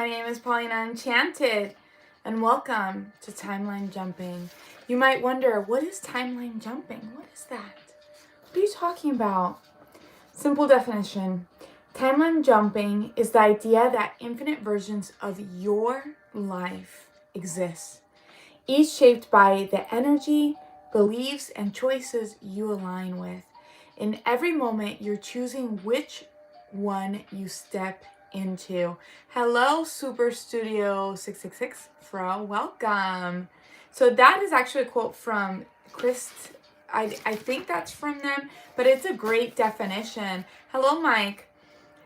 My name is Paulina Enchanted, and welcome to Timeline Jumping. You might wonder, what is timeline jumping? What is that? What are you talking about? Simple definition. Timeline jumping is the idea that infinite versions of your life exist, each shaped by the energy, beliefs, and choices you align with. In every moment, you're choosing which one you step into. Hello, Super Studio 666 Fro. Welcome. So that is actually a quote from Chris. I think that's from them, but it's a great definition. Hello, Mike.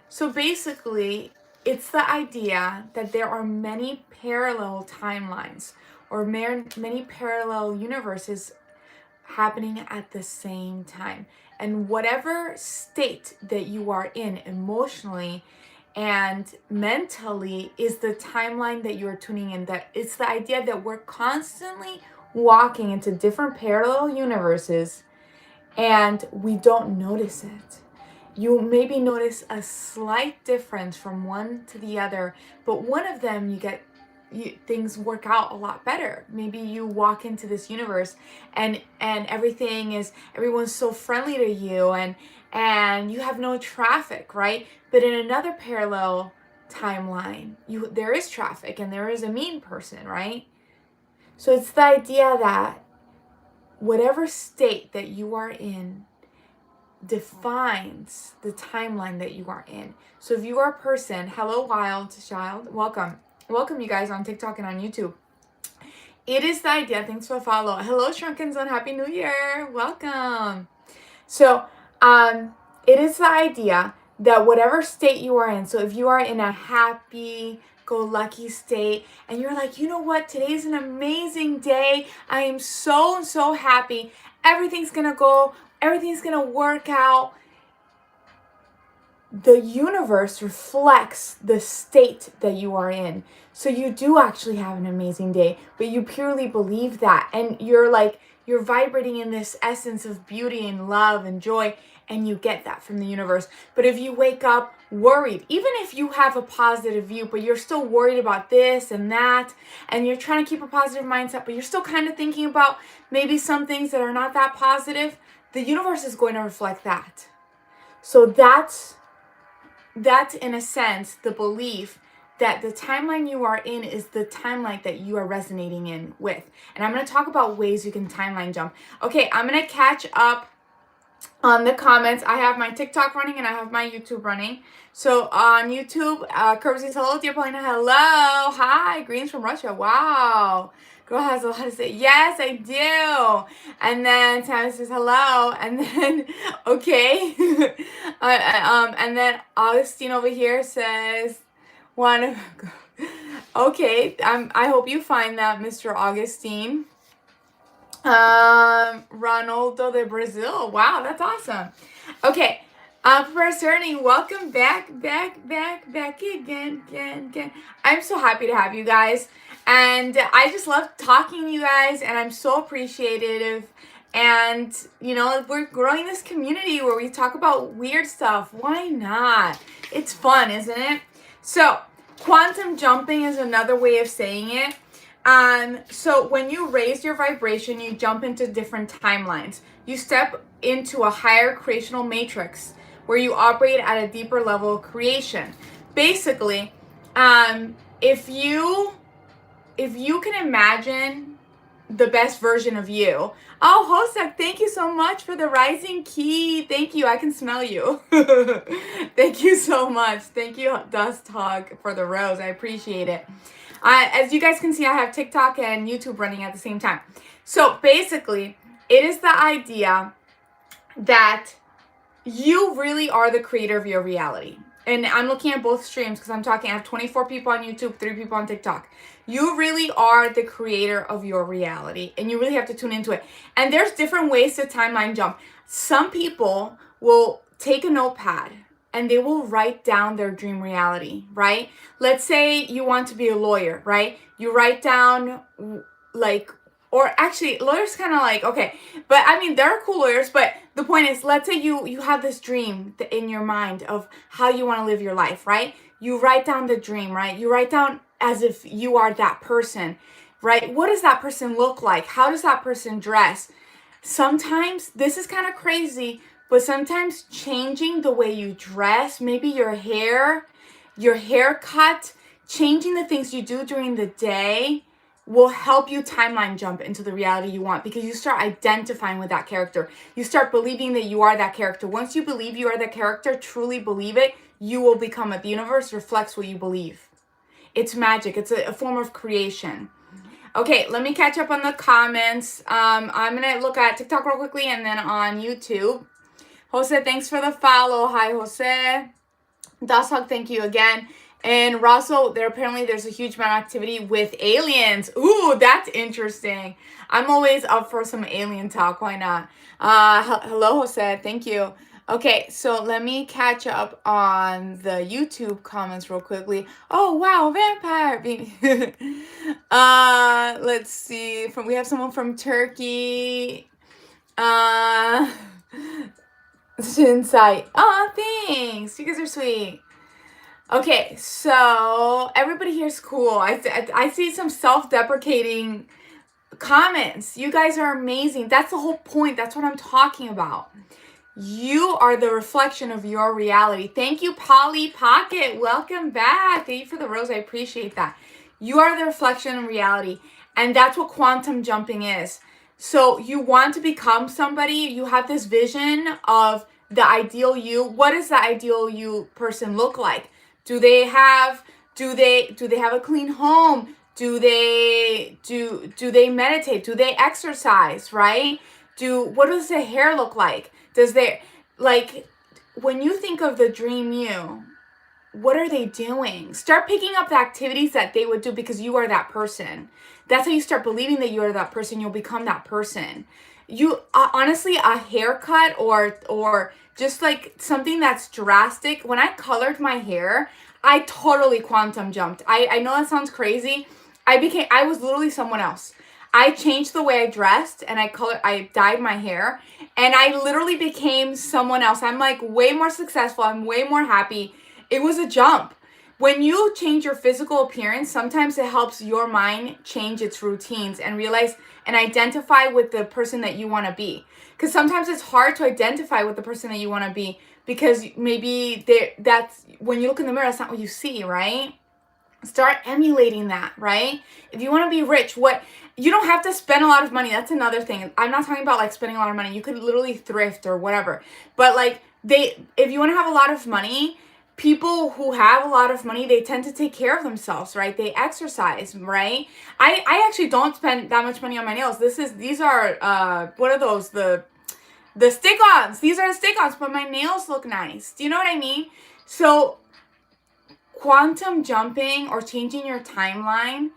So basically, it's the idea that there are many parallel timelines or many parallel universes happening at the same time. And whatever state that you are in emotionally and mentally is the timeline that you're tuning in. That it's the idea that we're constantly walking into different parallel universes and we don't notice it. You maybe notice a slight difference from one to the other, but one of them things work out a lot better. Maybe you walk into this universe and everyone's so friendly to you and you have no traffic, right? But in another parallel timeline, there is traffic and there is a mean person, right? So it's the idea that whatever state that you are in defines the timeline that you are in. So if you are a person, hello Wild Child, welcome you guys on TikTok and on YouTube. It is the idea, thanks for the follow. Hello Shrunken Zone, Happy New Year, welcome. So it is the idea that whatever state you are in, so if you are in a happy-go-lucky state and you're like, you know what, today's an amazing day, I am so happy, everything's gonna work out. The universe reflects the state that you are in. So you do actually have an amazing day, but you purely believe that. And you're vibrating in this essence of beauty and love and joy, and you get that from the universe. But if you wake up worried, even if you have a positive view, but you're still worried about this and that, and you're trying to keep a positive mindset, but you're still kind of thinking about maybe some things that are not that positive, the universe is going to reflect that. So that's in a sense the belief that the timeline you are in is the timeline that you are resonating in with. And I'm going to talk about ways you can timeline jump. Okay, I'm going to catch up on the comments. I have my TikTok running and I have my YouTube running. So on YouTube, Curve says, hello, dear Paulina. Hello. Hi. Greens from Russia. Wow. Girl has a lot to say. Yes, I do. And then Tammy says hello. And then, okay. And then Augustine over here says, okay. I hope you find that, Mr. Augustine. Ronaldo de Brazil. Wow, that's awesome. Okay. Professor Ernie, welcome back again. I'm so happy to have you guys. And I just love talking to you guys, and I'm so appreciative. And, you know, we're growing this community where we talk about weird stuff. Why not? It's fun, isn't it? So, quantum jumping is another way of saying it. So when you raise your vibration, you jump into different timelines. You step into a higher creational matrix where you operate at a deeper level of creation. Basically, if you can imagine the best version of you. Oh, Hosek, thank you so much for the rising key. Thank you. I can smell you. Thank you so much. Thank you, Dust Hog, for the rose. I appreciate it. As you guys can see, I have TikTok and YouTube running at the same time. So basically, it is the idea that you really are the creator of your reality. And I'm looking at both streams because I have 24 people on YouTube, 3 people on TikTok. You really are the creator of your reality, and you really have to tune into it. And there's different ways to timeline jump. Some people will take a notepad and they will write down their dream reality, right? Let's say you want to be a lawyer, right? You write down or actually lawyers kind of like, okay, but I mean, there are cool lawyers, but the point is, let's say you have this dream in your mind of how you want to live your life, right? you write down the dream, right? You write down as if you are that person, right? What does that person look like? How does that person dress? Sometimes, this is kind of crazy, but sometimes changing the way you dress, maybe your haircut, changing the things you do during the day will help you timeline jump into the reality you want, because you start identifying with that character. You start believing that you are that character. Once you believe you are that character, truly believe it, you will become it. The universe reflects what you believe. It's magic. It's a form of creation. Okay, let me catch up on the comments. I'm going to look at TikTok real quickly and then on YouTube. Jose, thanks for the follow. Hi, Jose. Dashog, thank you again. And Russell, there's a huge amount of activity with aliens. Ooh, that's interesting. I'm always up for some alien talk. Why not? Hello, Jose. Thank you. Okay, so let me catch up on the YouTube comments real quickly. Oh, wow, vampire. Let's see. We have someone from Turkey. Insight. Oh, thanks. You guys are sweet. Okay, so everybody here's cool. I see some self-deprecating comments. You guys are amazing. That's the whole point. That's what I'm talking about. You are the reflection of your reality. Thank you, Polly Pocket. Welcome back. Thank you for the rose. I appreciate that. You are the reflection of reality. And that's what quantum jumping is. So you want to become somebody. You have this vision of the ideal you. What does the ideal you person look like? Do they have a clean home? Do they meditate? Do they exercise, right? What does the hair look like? When you think of the dream you, what are they doing? Start picking up the activities that they would do, because you are that person. That's how you start believing that you are that person. You'll become that person. You honestly, a haircut or just like something that's drastic. When I colored my hair, I totally quantum jumped. I know that sounds crazy. I was literally someone else. I changed the way I dressed and I dyed my hair, and I literally became someone else. I'm like way more successful. I'm way more happy. It was a jump. When you change your physical appearance, sometimes it helps your mind change its routines and realize and identify with the person that you want to be. Because sometimes it's hard to identify with the person that you want to be, because maybe that's when you look in the mirror, that's not what you see, right? Start emulating that, right? If you want to be rich, you don't have to spend a lot of money. That's another thing. I'm not talking about like spending a lot of money. You could literally thrift or whatever. But like if you want to have a lot of money, people who have a lot of money, they tend to take care of themselves, right? They exercise, right? I actually don't spend that much money on my nails. These are what are those? The stick-ons. These are the stick-ons, but my nails look nice. Do you know what I mean? So quantum jumping or changing your timeline,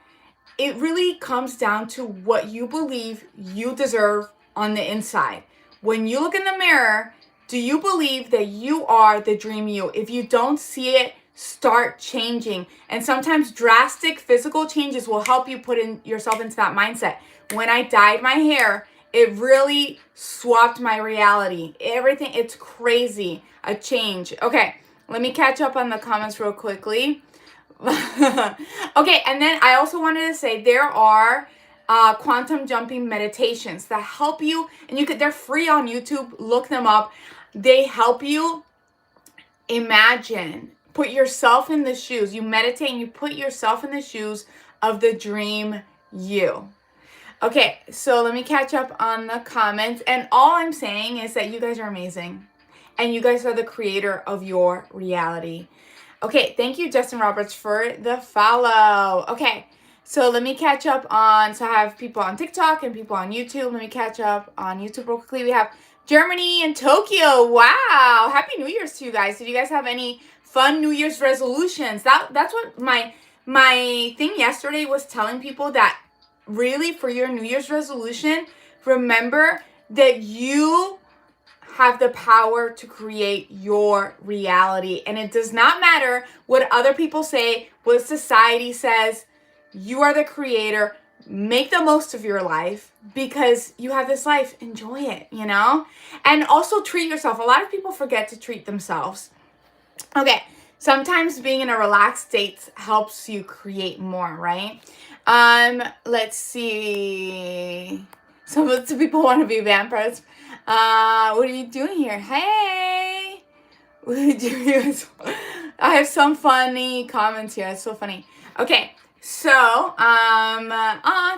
it really comes down to what you believe you deserve on the inside. When you look in the mirror, do you believe that you are the dream you? If you don't see it, start changing. And sometimes drastic physical changes will help you put yourself into that mindset. When I dyed my hair, it really swapped my reality. Everything, it's crazy. A change. Okay. Let me catch up on the comments real quickly. Okay, and then I also wanted to say there are quantum jumping meditations that help you, and they're free on YouTube. Look them up. They help you imagine, put yourself in the shoes. You meditate and you put yourself in the shoes of the dream you. Okay, so let me catch up on the comments. And all I'm saying is that you guys are amazing. And you guys are the creator of your reality. Okay, thank you, Justin Roberts, for the follow. Okay, so let me catch up on, so I have people on TikTok and people on YouTube. Let me catch up on YouTube real quickly. We have Germany and Tokyo. Wow, Happy New Year's to you guys. Did you guys have any fun New Year's resolutions? That's what my thing yesterday was telling people, that really for your New Year's resolution, remember that you have the power to create your reality. And it does not matter what other people say, what society says. You are the creator. Make the most of your life, because you have this life. Enjoy it, you know? And also treat yourself. A lot of people forget to treat themselves. Okay, sometimes being in a relaxed state helps you create more, right? Let's see. Some people want to be vampires. What are you doing here? Hey! What are you doing? I have some funny comments here. It's so funny. Okay, so,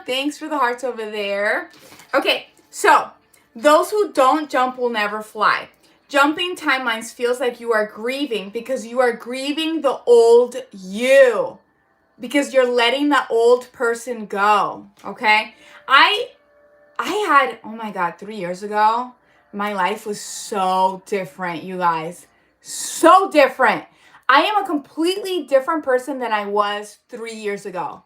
thanks for the hearts over there. Okay, so, those who don't jump will never fly. Jumping timelines feels like you are grieving because you are grieving the old you. Because you're letting the old person go, okay? I had, oh my God, 3 years ago, my life was so different, you guys. So different. I am a completely different person than I was 3 years ago.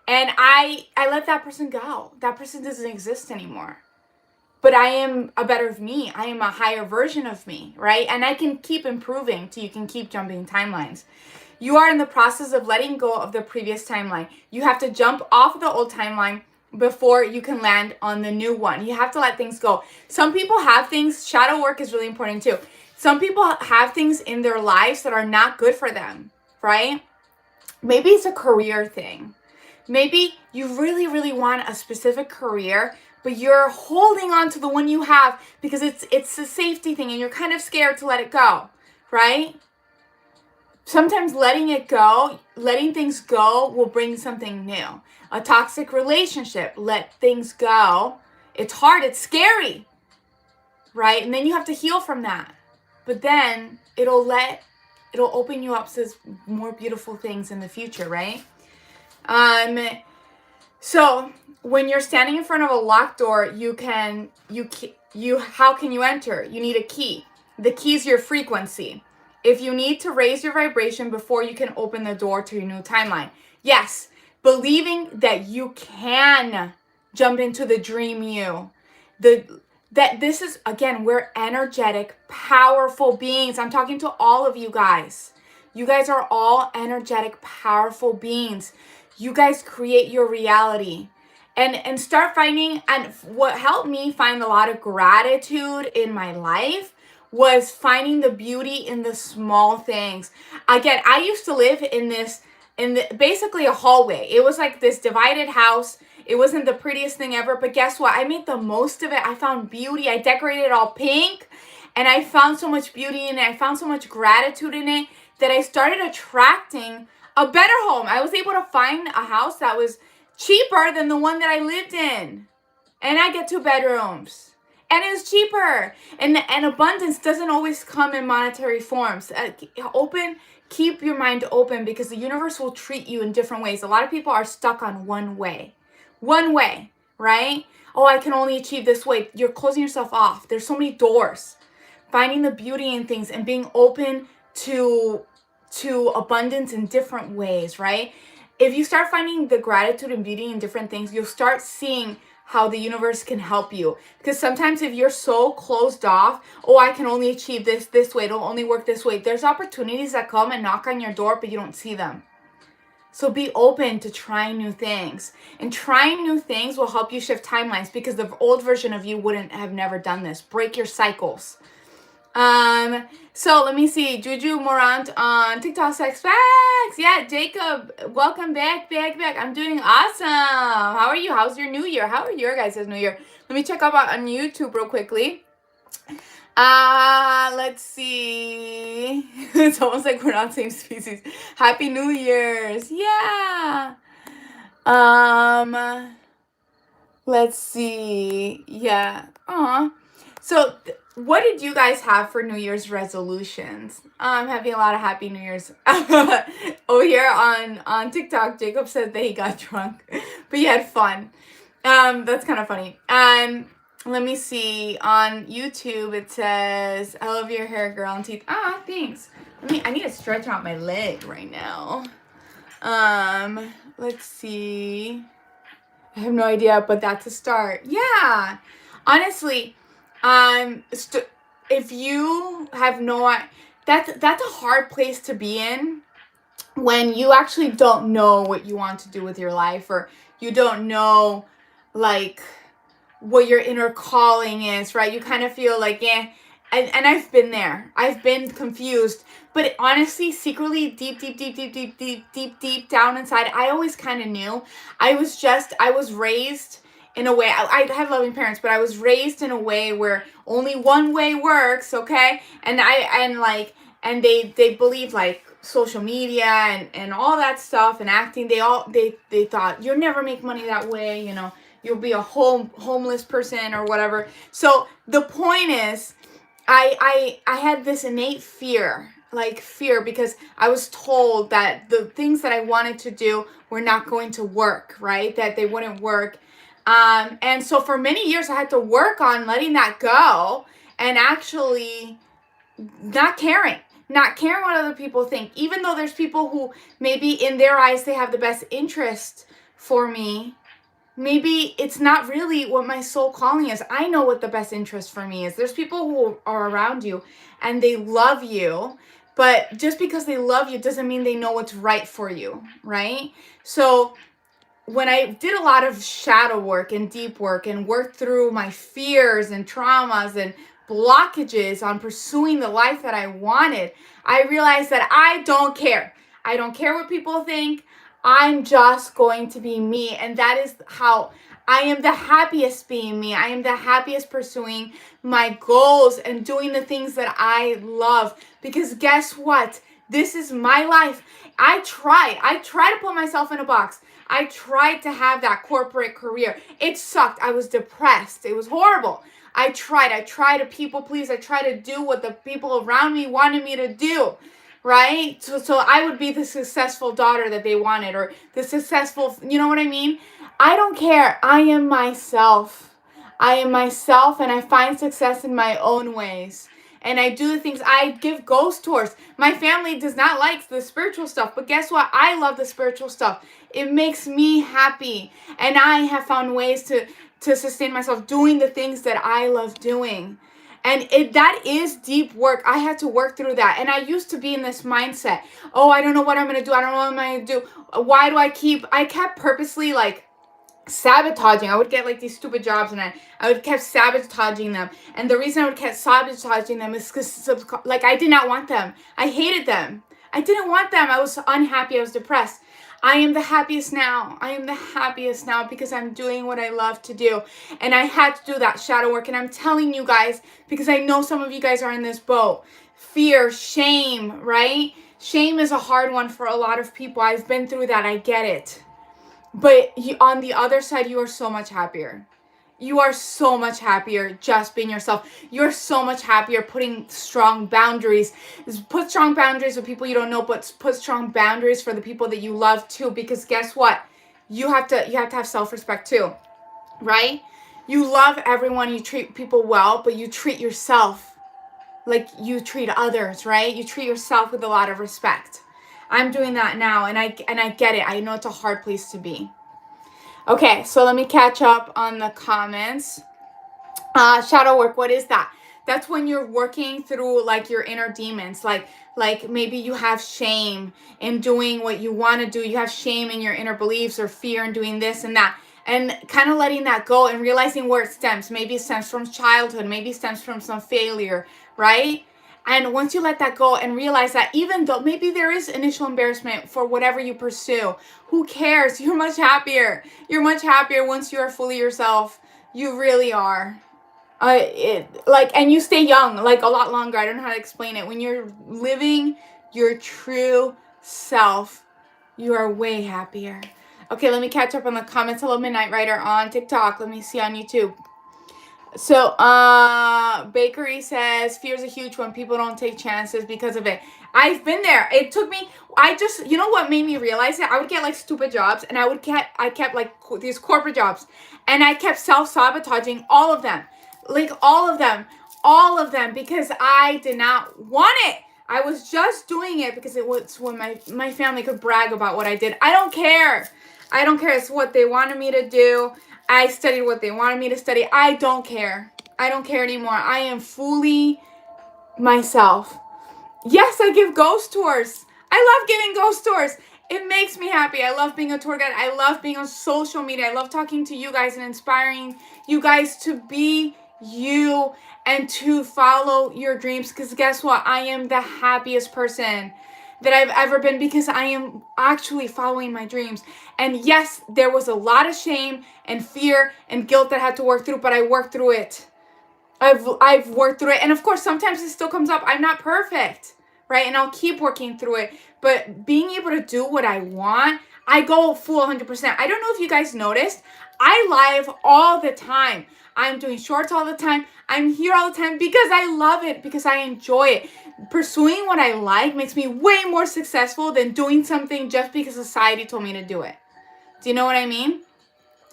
And I let that person go. That person doesn't exist anymore. But I am a better me. I am a higher version of me, right? And I can keep improving till you can keep jumping timelines. You are in the process of letting go of the previous timeline. You have to jump off the old timeline before you can land on the new one. You have to let things go. Some people have things, shadow work is really important too. Some people have things in their lives that are not good for them, right? Maybe it's a career thing. Maybe you really, really want a specific career, but you're holding on to the one you have because it's a safety thing and you're kind of scared to let it go, right? Sometimes letting it go, letting things go will bring something new. A toxic relationship, let things go. It's hard, it's scary, right? And then you have to heal from that. But then it'll open you up to more beautiful things in the future, right? So when you're standing in front of a locked door, how can you enter? You need a key. The key is your frequency. If you need to raise your vibration before you can open the door to your new timeline. Yes, believing that you can jump into the dream you. That this is, again, we're energetic, powerful beings. I'm talking to all of you guys. You guys are all energetic, powerful beings. You guys create your reality. And start finding, and what helped me find a lot of gratitude in my life was finding the beauty in the small things. Again, I used to live basically a hallway. It was like this divided house. It wasn't the prettiest thing ever, but guess what? I made the most of it. I found beauty. I decorated it all pink, and I found so much beauty in it. I found so much gratitude in it that I started attracting a better home. I was able to find a house that was cheaper than the one that I lived in. And I get 2 bedrooms. And it's cheaper. And abundance doesn't always come in monetary forms. Keep your mind open because the universe will treat you in different ways. A lot of people are stuck on one way. One way, right? Oh, I can only achieve this way. You're closing yourself off. There's so many doors. Finding the beauty in things and being open to abundance in different ways, right? If you start finding the gratitude and beauty in different things, you'll start seeing how the universe can help you. Because sometimes if you're so closed off, oh, I can only achieve this way, it'll only work this way. There's opportunities that come and knock on your door, but you don't see them. So be open to trying new things. And trying new things will help you shift timelines because the old version of you wouldn't have never done this. Break your cycles. So let me see. Juju Morant on TikTok sex facts. Yeah, Jacob, welcome back. I'm doing awesome. How are you? How's your new year? How are your guys' new year? Let me check out on YouTube real quickly. Let's see. It's almost like we're not the same species. Happy New Year's. Yeah. Let's see. Yeah. So what did you guys have for New Year's resolutions? I'm having a lot of Happy New Year's. Oh, here on TikTok, Jacob said that he got drunk, but he had fun. That's kind of funny. Let me see. On YouTube, it says, I love your hair, girl, and teeth. Thanks. I need to stretch out my leg right now. Let's see. I have no idea, but that's a start. Yeah. Honestly, if you have that's a hard place to be in when you actually don't know what you want to do with your life, or you don't know, like, what your inner calling is, right? You kind of feel like, and I've been there. I've been confused. But honestly, secretly, deep down inside, I always kind of knew. I was raised in a way, I have loving parents, but I was raised in a way where only one way works, okay? And they believe like social media and all that stuff and acting. They thought you'll never make money that way, you'll be a homeless person or whatever. So the point is, I had this innate fear because I was told that the things that I wanted to do were not going to work, right? That they wouldn't work. And so for many years I had to work on letting that go and actually not caring what other people think, even though there's people who maybe in their eyes they have the best interest for me. Maybe it's not really what my soul calling is. I know what the best interest for me is. There's people who are around you and they love you, but just because they love you doesn't mean they know what's right for you, right? So when I did a lot of shadow work and deep work and worked through my fears and traumas and blockages on pursuing the life that I wanted, I realized that I don't care. I don't care what people think. I'm just going to be me. And that is how I am the happiest being me. I am the happiest pursuing my goals and doing the things that I love. Because guess what? This is my life. I tried to put myself in a box. I tried to have that corporate career. It sucked. I was depressed. It was horrible. I tried to people please. I tried to do what the people around me wanted me to do. Right? So I would be the successful daughter that they wanted, or the successful, you know what I mean? I don't care. I am myself. I am myself, and I find success in my own ways. And I do the things. I give ghost tours. My family does not like the spiritual stuff, but guess what? I love the spiritual stuff. It makes me happy. And I have found ways to sustain myself doing the things that I love doing. And that is deep work. I had to work through that. And I used to be in this mindset. Oh, I don't know what I'm going to do. I don't know what I'm going to do. Why do I kept purposely like sabotaging. I would get like these stupid jobs and I would kept sabotaging them. And the reason I would kept sabotaging them is because like I did not want them. I hated them. I didn't want them. I was unhappy. I was depressed. I am the happiest now. I am the happiest now because I'm doing what I love to do. And I had to do that shadow work. And I'm telling you guys, because I know some of you guys are in this boat. Fear, shame, right? Shame is a hard one for a lot of people. I've been through that. I get it. But on the other side, you are so much happier. You are so much happier just being yourself. You're so much happier putting strong boundaries. Put strong boundaries with people you don't know, but put strong boundaries for the people that you love too. Because guess what? You have to have self-respect too, right? You love everyone. You treat people well, but you treat yourself like you treat others, right? You treat yourself with a lot of respect. I'm doing that now, and I get it. I know it's a hard place to be. Okay, so let me catch up on the comments. Shadow work, what is that? That's when you're working through like your inner demons. Like maybe you have shame in doing what you want to do. You have shame in your inner beliefs or fear in doing this and that. And kind of letting that go and realizing where it stems. Maybe it stems from childhood. Maybe it stems from some failure, right? And once you let that go and realize that even though maybe there is initial embarrassment for whatever you pursue, who cares? You're much happier. You're much happier once you are fully yourself. You really are. And you stay young, like a lot longer. I don't know how to explain it. When you're living your true self, you are way happier. Okay, let me catch up on the comments. Hello, Midnight Rider on TikTok. Let me see on YouTube. So, Bakery says, fear is a huge one. People don't take chances because of it. I've been there. It took me, you know what made me realize it? I would get like stupid jobs and I kept like these corporate jobs and I kept self-sabotaging all of them. Like all of them because I did not want it. I was just doing it because it was when my family could brag about what I did. I don't care. It's what they wanted me to do. I studied what they wanted me to study. I don't care. I don't care anymore. I am fully myself. Yes, I give ghost tours. I love giving ghost tours. It makes me happy. I love being a tour guide. I love being on social media. I love talking to you guys and inspiring you guys to be you and to follow your dreams. Because guess what? I am the happiest person that I've ever been because I am actually following my dreams. And yes, there was a lot of shame and fear and guilt that I had to work through, but I worked through it. I've worked through it. And of course, sometimes it still comes up. I'm not perfect, right? And I'll keep working through it. But being able to do what I want, I go full 100%. I don't know if you guys noticed, I live all the time. I'm doing shorts all the time. I'm here all the time because I love it, because I enjoy it. Pursuing what I like makes me way more successful than doing something just because society told me to do it. Do you know what I mean?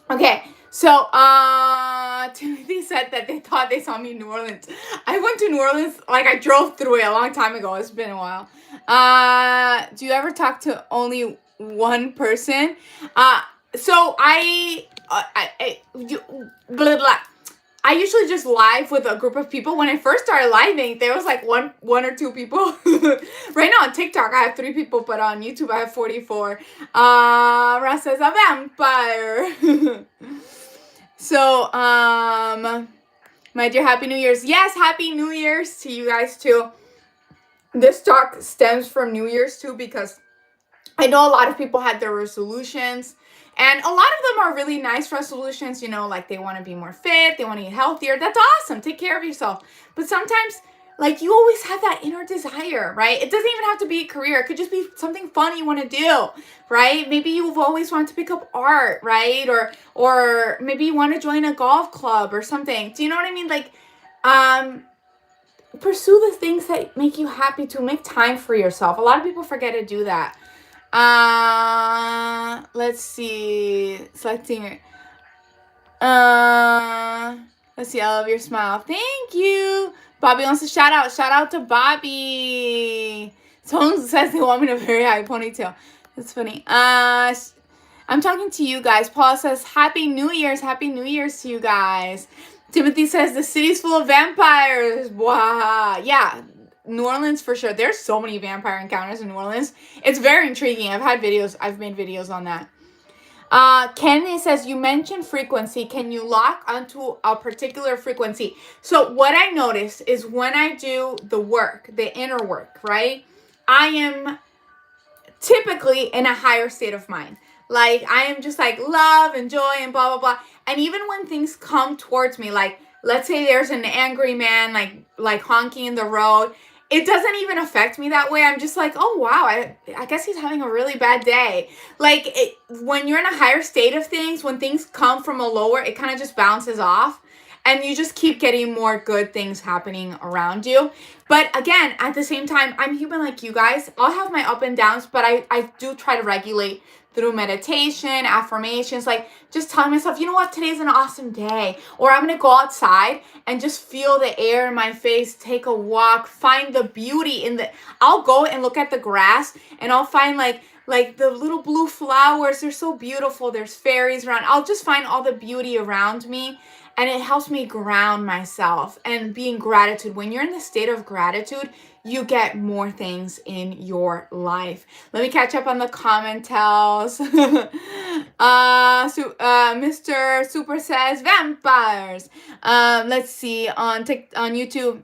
Okay, so Timothy said that they thought they saw me in New Orleans. I went to New Orleans, like I drove through it a long time ago. It's been a while. Do you ever talk to only one person? So blah, blah. I usually just live with a group of people. When I first started living, there was like one or two people. Right now on TikTok, I have 3 people, but on YouTube, I have 44. Russ says, a vampire. So, my dear, Happy New Year's. Yes, Happy New Year's to you guys too. This talk stems from New Year's too, because I know a lot of people had their resolutions. And a lot of them are really nice resolutions, you know, like they want to be more fit, they want to eat healthier. That's awesome. Take care of yourself. But sometimes, like, you always have that inner desire, right? It doesn't even have to be a career. It could just be something fun you want to do, right? Maybe you've always wanted to pick up art, right? Or maybe you want to join a golf club or something. Do you know what I mean? Like, pursue the things that make you happy, to make time for yourself. A lot of people forget to do that. Let's see. Selecting it. Let's see. I love your smile. Thank you. Bobby wants a shout out. Shout out to Bobby. Someone says they want me to very high ponytail. That's funny. I'm talking to you guys. Paul says, Happy New Year's. Happy New Year's to you guys. Timothy says, the city's full of vampires. Wow. Yeah. New Orleans for sure. There's so many vampire encounters in New Orleans. It's very intriguing. I've made videos on that. Kennedy says, you mentioned frequency. Can you lock onto a particular frequency? So what I notice is when I do the work, the inner work, right? I am typically in a higher state of mind. Like, I am just like love and joy and blah, blah, blah. And even when things come towards me, like, let's say there's an angry man, like honking in the road, it doesn't even affect me that way. I'm just like, oh, wow, I guess he's having a really bad day. Like, when you're in a higher state of things, when things come from a lower, it kind of just bounces off. And you just keep getting more good things happening around you. But again, at the same time, I'm human like you guys. I'll have my up and downs, but I do try to regulate through meditation, affirmations, like just telling myself, you know what, today's an awesome day. Or I'm going to go outside and just feel the air in my face, take a walk, find the beauty in I'll go and look at the grass and I'll find like the little blue flowers. They're so beautiful. There's fairies around. I'll just find all the beauty around me. And it helps me ground myself and be in gratitude. When you're in the state of gratitude, you get more things in your life. Let me catch up on the commentaries. Mr. Super says vampires. Let's see on YouTube.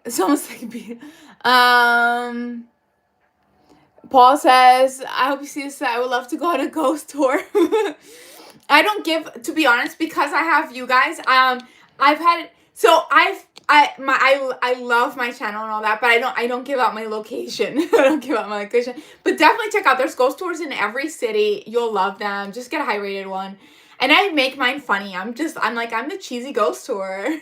Someone's like, Paul says, I hope you see this. I would love to go on a ghost tour. I don't give, to be honest, because I have you guys. I love my channel and all that, but I don't give out my location. I don't give out my location. But definitely check out. There's ghost tours in every city. You'll love them. Just get a high rated one. And I make mine funny. I'm the cheesy ghost tour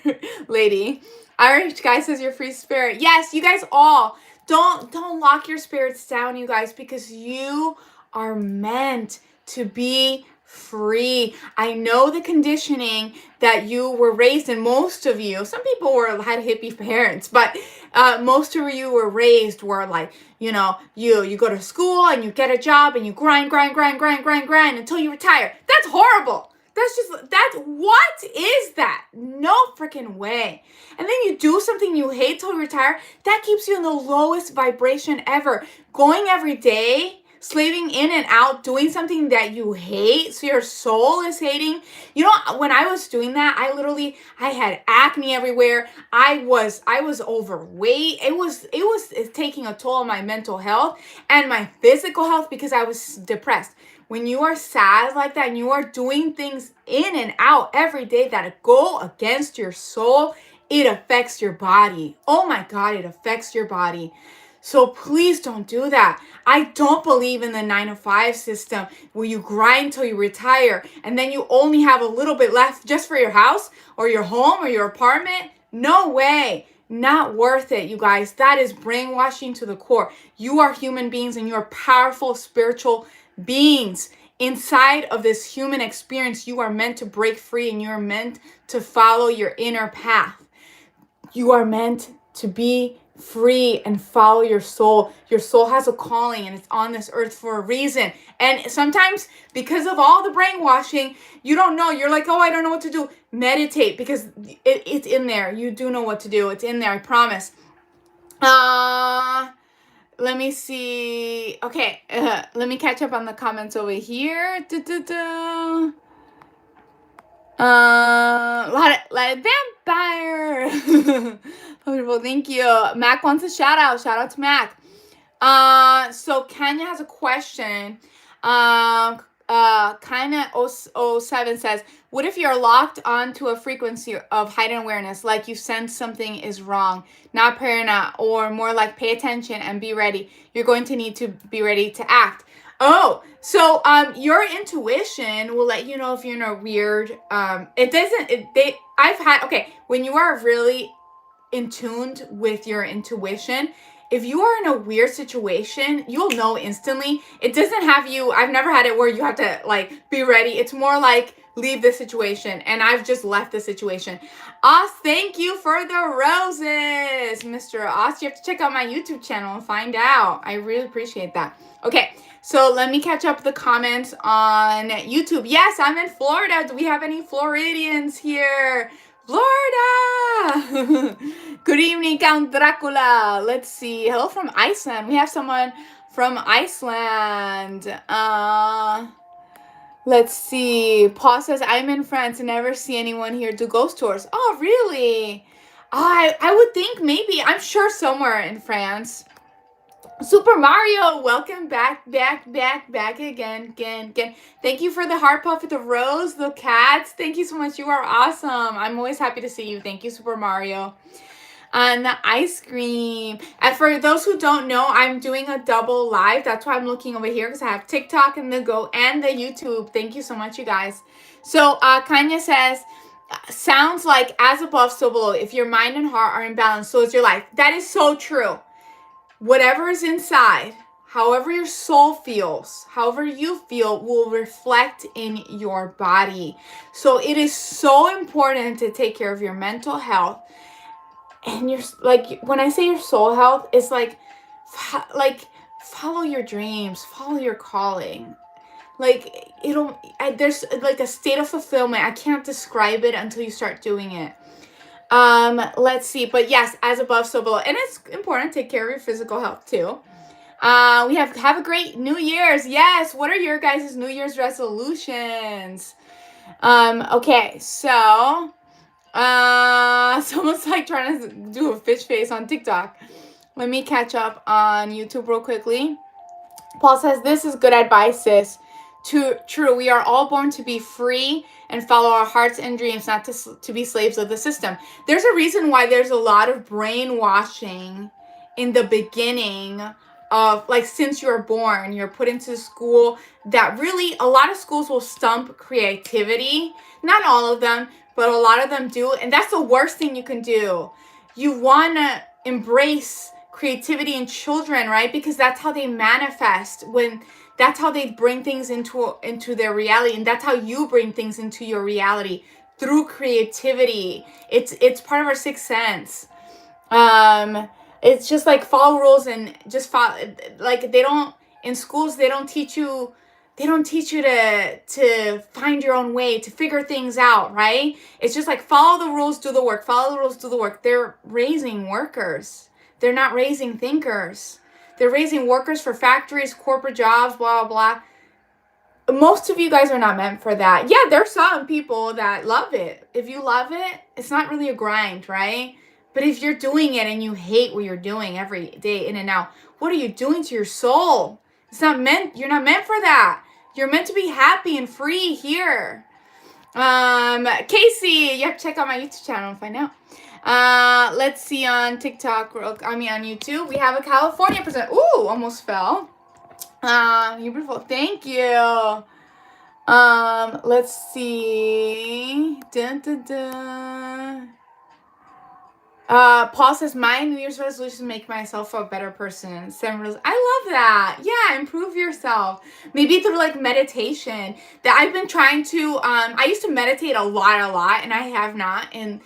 lady. Irish guy says you're free spirit. Yes, you guys all. Don't lock your spirits down, you guys, because you are meant to be free. I know the conditioning that you were raised in. Most of you, some people had hippie parents, but most of you were raised where, like, you know, you go to school and you get a job and you grind until you retire. That's horrible. What is that? No freaking way. And then you do something you hate till you retire. That keeps you in the lowest vibration ever. Going every day, slaving in in and out doing something that you hate, so your soul is hating. You know, when I was doing that, I had acne everywhere. I was overweight. It's taking a toll on my mental health and my physical health because I was depressed. When you are sad like that and you are doing things in and out every day that go against your soul, it affects your body. Oh my God, it affects your body. So please don't do that. I don't believe in the 9 to 5 system where you grind till you retire and then you only have a little bit left just for your house or your home or your apartment. No way. Not worth it, you guys. That is brainwashing to the core. You are human beings and you are powerful spiritual beings. Inside of this human experience, you are meant to break free and you are meant to follow your inner path. You are meant to be free and follow your soul. Your soul has a calling and it's on this earth for a reason. And sometimes because of all the brainwashing, you don't know. You're like, oh, I don't know what to do. Meditate because it's in there. You do know what to do. It's in there. I promise. Let me see. Okay. Let me catch up on the comments over here. Lot of vampire. Wonderful, thank you. Mac wants a shout out. Shout out to Mac. So Kenya has a question. Kinda 07 says, what if you're locked onto a frequency of heightened awareness, like you sense something is wrong, not paranoia, or more like pay attention and be ready. You're going to need to be ready to act. Oh, so your intuition will let you know if you're in a weird when you are really in tuned with your intuition, if you are in a weird situation, you'll know instantly. It doesn't have you, I've never had it where you have to like be ready. It's more like leave the situation, and I've just left the situation. Oz, thank you for the roses. Mr. Oz, you have to check out my YouTube channel and find out. I really appreciate that. Okay, so let me catch up the comments on YouTube. Yes, I'm in Florida. Do we have any Floridians here? Florida! Good evening, Count Dracula. Let's see. Hello from Iceland. We have someone from Iceland. Let's see. Paul says, I'm in France and never see anyone here do ghost tours. Oh, really? I would think maybe. I'm sure somewhere in France. Super Mario, welcome back again. Thank you for the heart puff with the rose, the cats. Thank you so much. You are awesome. I'm always happy to see you. Thank you, Super Mario. And the ice cream. And for those who don't know, I'm doing a double live. That's why I'm looking over here because I have TikTok and the Go and the YouTube. Thank you so much, you guys. So Kanya says, sounds like as above, so below. If your mind and heart are in balance, so is your life. That is so true. Whatever is inside, however your soul feels, however you feel will reflect in your body. So it is so important to take care of your mental health. And your, like, when I say your soul health, it's like follow your dreams, follow your calling. Like, there's like a state of fulfillment. I can't describe it until you start doing it. Let's see, but yes, as above, so below. And it's important to take care of your physical health too. We have a great New Year's. Yes. What are your guys' New Year's resolutions? Okay, so, someone's like trying to do a fish face on TikTok. Let me catch up on YouTube real quickly. Paul says, this is good advice, sis. True, we are all born to be free and follow our hearts and dreams, not to be slaves of the system. There's a reason why there's a lot of brainwashing in the beginning of, like, since you're born, you're put into school that really, a lot of schools will stump creativity. Not all of them, but a lot of them do. And that's the worst thing you can do. You want to embrace creativity in children, right? Because that's how they manifest, that's how they bring things into their reality, and that's how you bring things into your reality through creativity. It's part of our sixth sense. It's just like follow rules and just follow. Like in schools they don't teach you to find your own way, to figure things out, right? It's just like follow the rules, do the work. Follow the rules, do the work. They're raising workers. They're not raising thinkers. They're raising workers for factories, corporate jobs, blah, blah, blah. Most of you guys are not meant for that. Yeah, there's some people that love it. If you love it, it's not really a grind, right? But if you're doing it and you hate what you're doing every day in and out, what are you doing to your soul? You're not meant for that. You're meant to be happy and free here. Casey, you have to check out my YouTube channel and find out. Let's see on TikTok, on YouTube. We have a California person. Ooh, almost fell. You're beautiful. Thank you. Let's see. Dun, dun, dun. Paul says, my New Year's resolution is to make myself a better person. I love that. Yeah, improve yourself. Maybe through like meditation. That I've been trying to, I used to meditate a lot, and I have not. And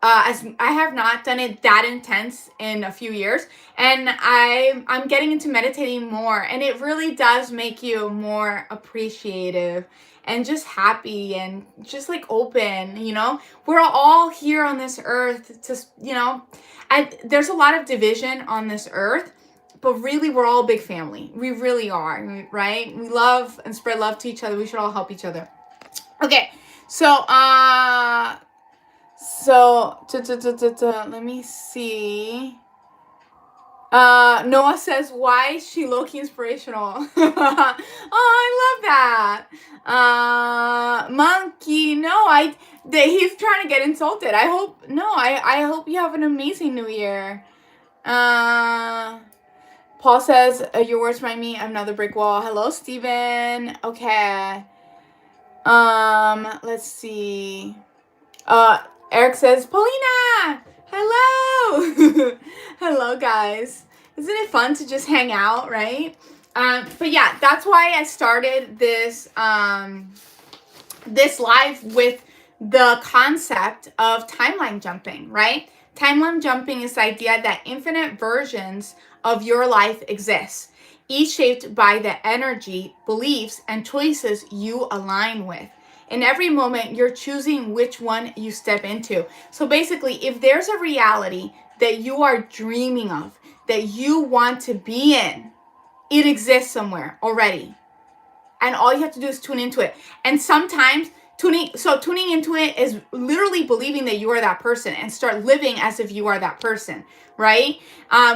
as I have not done it that intense in a few years. And I'm getting into meditating more. And it really does make you more appreciative and just happy and just like open, you know. We're all here on this earth to, you know, there's a lot of division on this earth, but really we're all a big family. We really are, right? We love and spread love to each other. We should all help each other. Okay, so let me see. Noah says, why is she low-key inspirational? Oh, I love that. Monkey, no, he's trying to get insulted. I hope you have an amazing new year. Paul says, your words remind me of another brick wall. Hello, Steven. Okay. Let's see. Eric says, Paulina, hello. Hello, guys. Isn't it fun to just hang out, right? But yeah, that's why I started this this live with the concept of timeline jumping, right? Timeline jumping is the idea that infinite versions of your life exist, each shaped by the energy, beliefs, and choices you align with. In every moment, you're choosing which one you step into. So basically, if there's a reality that you are dreaming of, that you want to be in, it exists somewhere already. And all you have to do is tune into it. And sometimes tuning into it is literally believing that you are that person and start living as if you are that person, right?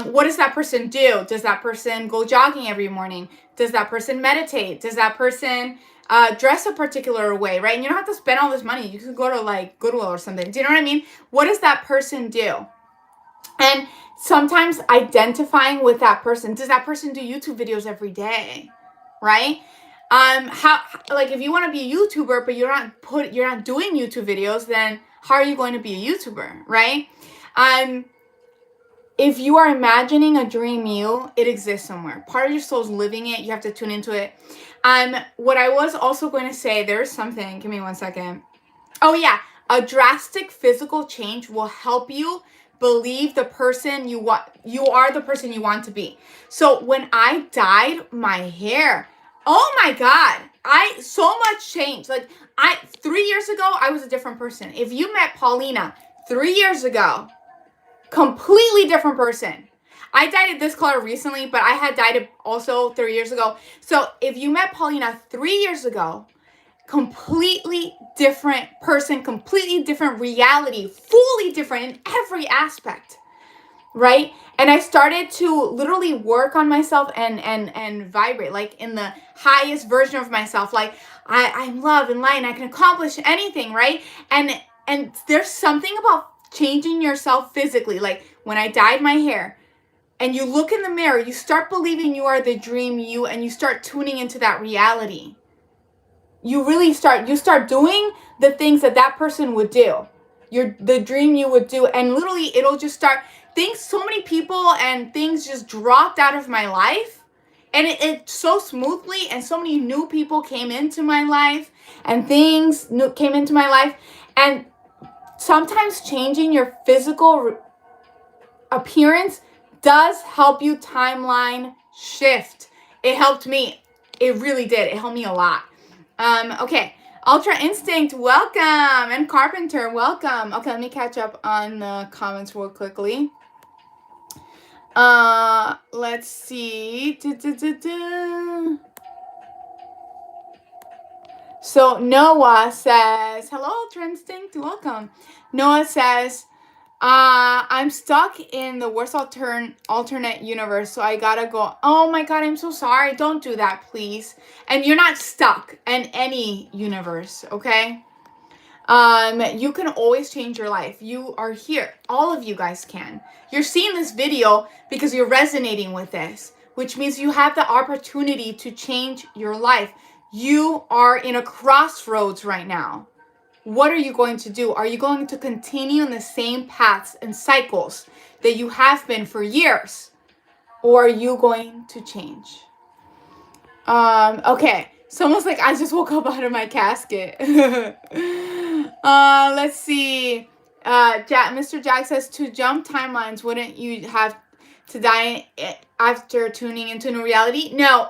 What does that person do? Does that person go jogging every morning? Does that person meditate? Does that person dress a particular way, right? And you don't have to spend all this money. You could go to like Goodwill or something. Do you know what I mean? What does that person do? And sometimes identifying with that person. Does that person do YouTube videos every day, right? Like if you want to be a YouTuber, but you're not doing YouTube videos, then how are you going to be a YouTuber, right? If you are imagining a dream you, it exists somewhere. Part of your soul's living it. You have to tune into it. What I was also going to say, there's something, give me 1 second. Oh yeah, a drastic physical change will help you believe the person you are the person you want to be. So when I dyed my hair, oh my God, so much changed. Like 3 years ago, I was a different person. If you met Paulina 3 years ago, completely different person. I dyed it this color recently, but I had dyed it also 3 years ago. So if you met Paulina 3 years ago, completely different person, completely different reality, fully different in every aspect, right? And I started to literally work on myself and vibrate like in the highest version of myself. Like I'm love and light and I can accomplish anything, right? And there's something about changing yourself physically. Like when I dyed my hair and you look in the mirror, you start believing you are the dream you, and you start tuning into that reality. You start doing the things that person would do. The dream you would do. And literally it'll just start so many people and things just dropped out of my life. And it so smoothly, and so many new people came into my life and things came into my life. And sometimes changing your physical appearance does help you timeline shift. It helped me. It really did. It helped me a lot. Okay. Ultra Instinct, welcome. And Carpenter, welcome. Okay, let me catch up on the comments real quickly. Let's see. So Noah says, hello, Trinstinct, welcome. Noah says, I'm stuck in the worst alternate universe, so I gotta go. Oh my god, I'm so sorry. Don't do that, please. And you're not stuck in any universe, okay? You can always change your life. You are here. All of you guys can. You're seeing this video because you're resonating with this, which means you have the opportunity to change your life. You are in a crossroads right now. What are you going to do? Are you going to continue in the same paths and cycles that you have been for years? Or are you going to change? Okay. It's almost like I just woke up out of my casket. Let's see. Mr. Jack says, to jump timelines, wouldn't you have to die after tuning into new reality? No.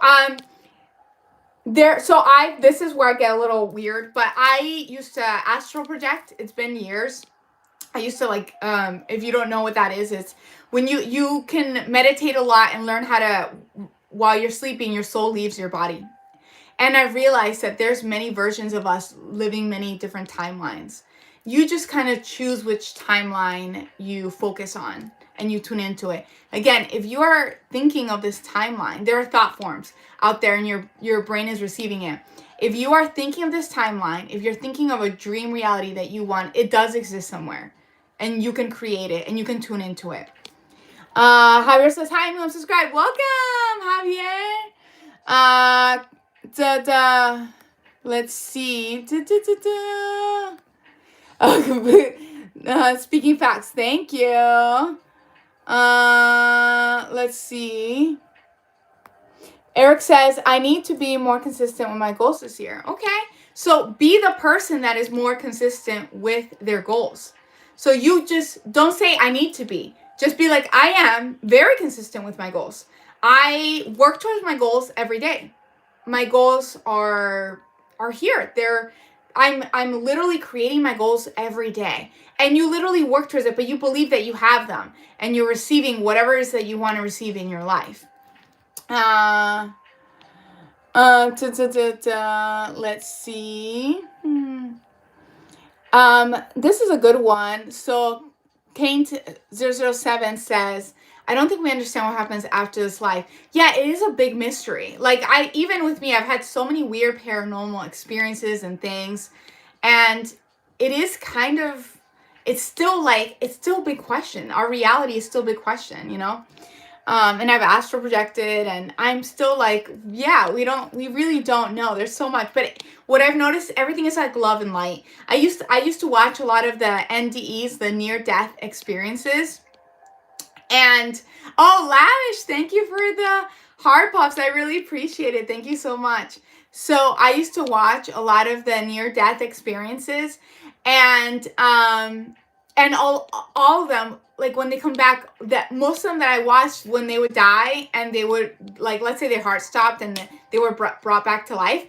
This is where I get a little weird, but I used to astral project. It's been years. I used to if you don't know what that is, it's when you can meditate a lot and learn how to, while you're sleeping, your soul leaves your body. And I realized that there's many versions of us living many different timelines. You just kind of choose which timeline you focus on and you tune into it. Again, if you are thinking of this timeline, there are thought forms out there and your brain is receiving it. If you are thinking of this timeline, if you're thinking of a dream reality that you want, it does exist somewhere. And you can create it and you can tune into it. Javier says, hi, I'm subscribed. Welcome, Javier. Let's see. Speaking facts. Thank you. Let's see. Eric says, I need to be more consistent with my goals this year. Okay. So be the person that is more consistent with their goals. So you just don't say I need to be. Just be like, I am very consistent with my goals. I work towards my goals every day. My goals are here. I'm literally creating my goals every day. And you literally work towards it, but you believe that you have them and you're receiving whatever it is that you want to receive in your life. Let's see. This is a good one. So Kane 007 says, I don't think we understand what happens after this life. Yeah, it is a big mystery. Even with me, I've had so many weird paranormal experiences and things. And it is it's still a big question. Our reality is still a big question, you know? And I've astral projected and I'm still we really don't know. There's so much. But what I've noticed, everything is like love and light. I used to watch a lot of the NDEs, the near-death experiences. And, Lavish, thank you for the heart pops. I really appreciate it. Thank you so much. So I used to watch a lot of the near-death experiences and all of them, like when they come back, that most of them that I watched when they would die and they would, let's say their heart stopped and they were brought back to life,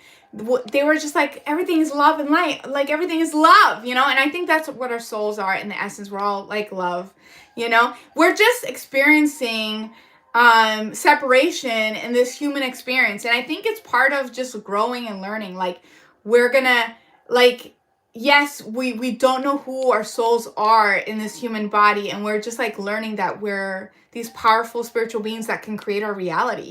they were just like, everything is love and light, like everything is love, you know? And I think that's what our souls are in the essence. We're all like love, you know? We're just experiencing separation in this human experience. And I think it's part of just growing and learning. We're gonna, yes, we don't know who our souls are in this human body, and we're just learning that we're these powerful spiritual beings that can create our reality.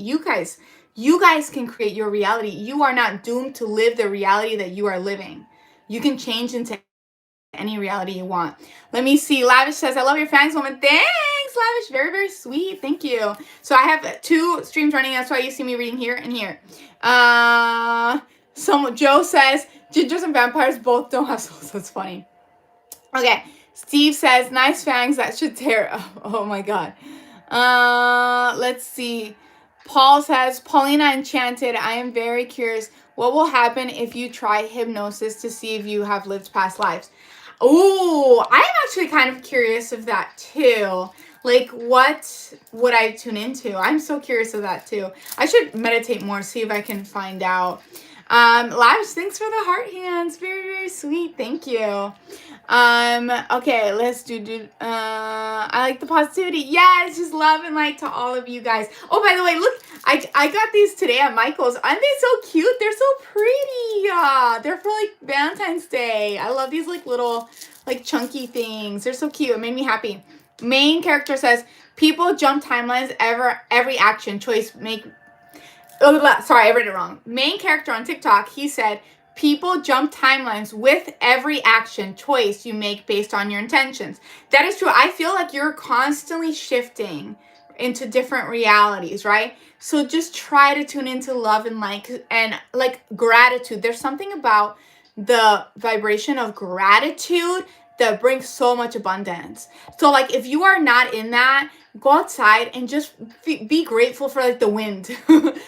You guys can create your reality. You are not doomed to live the reality that you are living. You can change into any reality you want. Let me see. Lavish says, I love your fangs woman. Thanks, Lavish. Very, very sweet. Thank you. So I have 2 streams running. That's why you see me reading here and here. Joe says, gingers and vampires both don't have souls. That's funny. Okay. Steve says, nice fangs. That should tear. Oh my God. Let's see. Paul says, Paulina Enchanted, I am very curious. What will happen if you try hypnosis to see if you have lived past lives? Oh, I'm actually kind of curious of that too. What would I tune into? I'm so curious of that too. I should meditate more, see if I can find out. Lavish, thanks for the heart hands. Very, very sweet. Thank you. Okay, let's I like the positivity. Yes, just love and light to all of you guys. Oh, by the way, look, I got these today at Michael's. Aren't they so cute? They're so pretty. They're for like Valentine's Day. I love these like little like chunky things. They're so cute. It made me happy. Main character says, people jump timelines every action choice make. Oh, sorry, I read it wrong. Main character on TikTok, he said, people jump timelines with every action choice you make based on your intentions. That is true. I feel like you're constantly shifting into different realities, right? So just try to tune into love and like gratitude. There's something about the vibration of gratitude that brings so much abundance. So like if you are not in that, go outside and just be grateful for like the wind,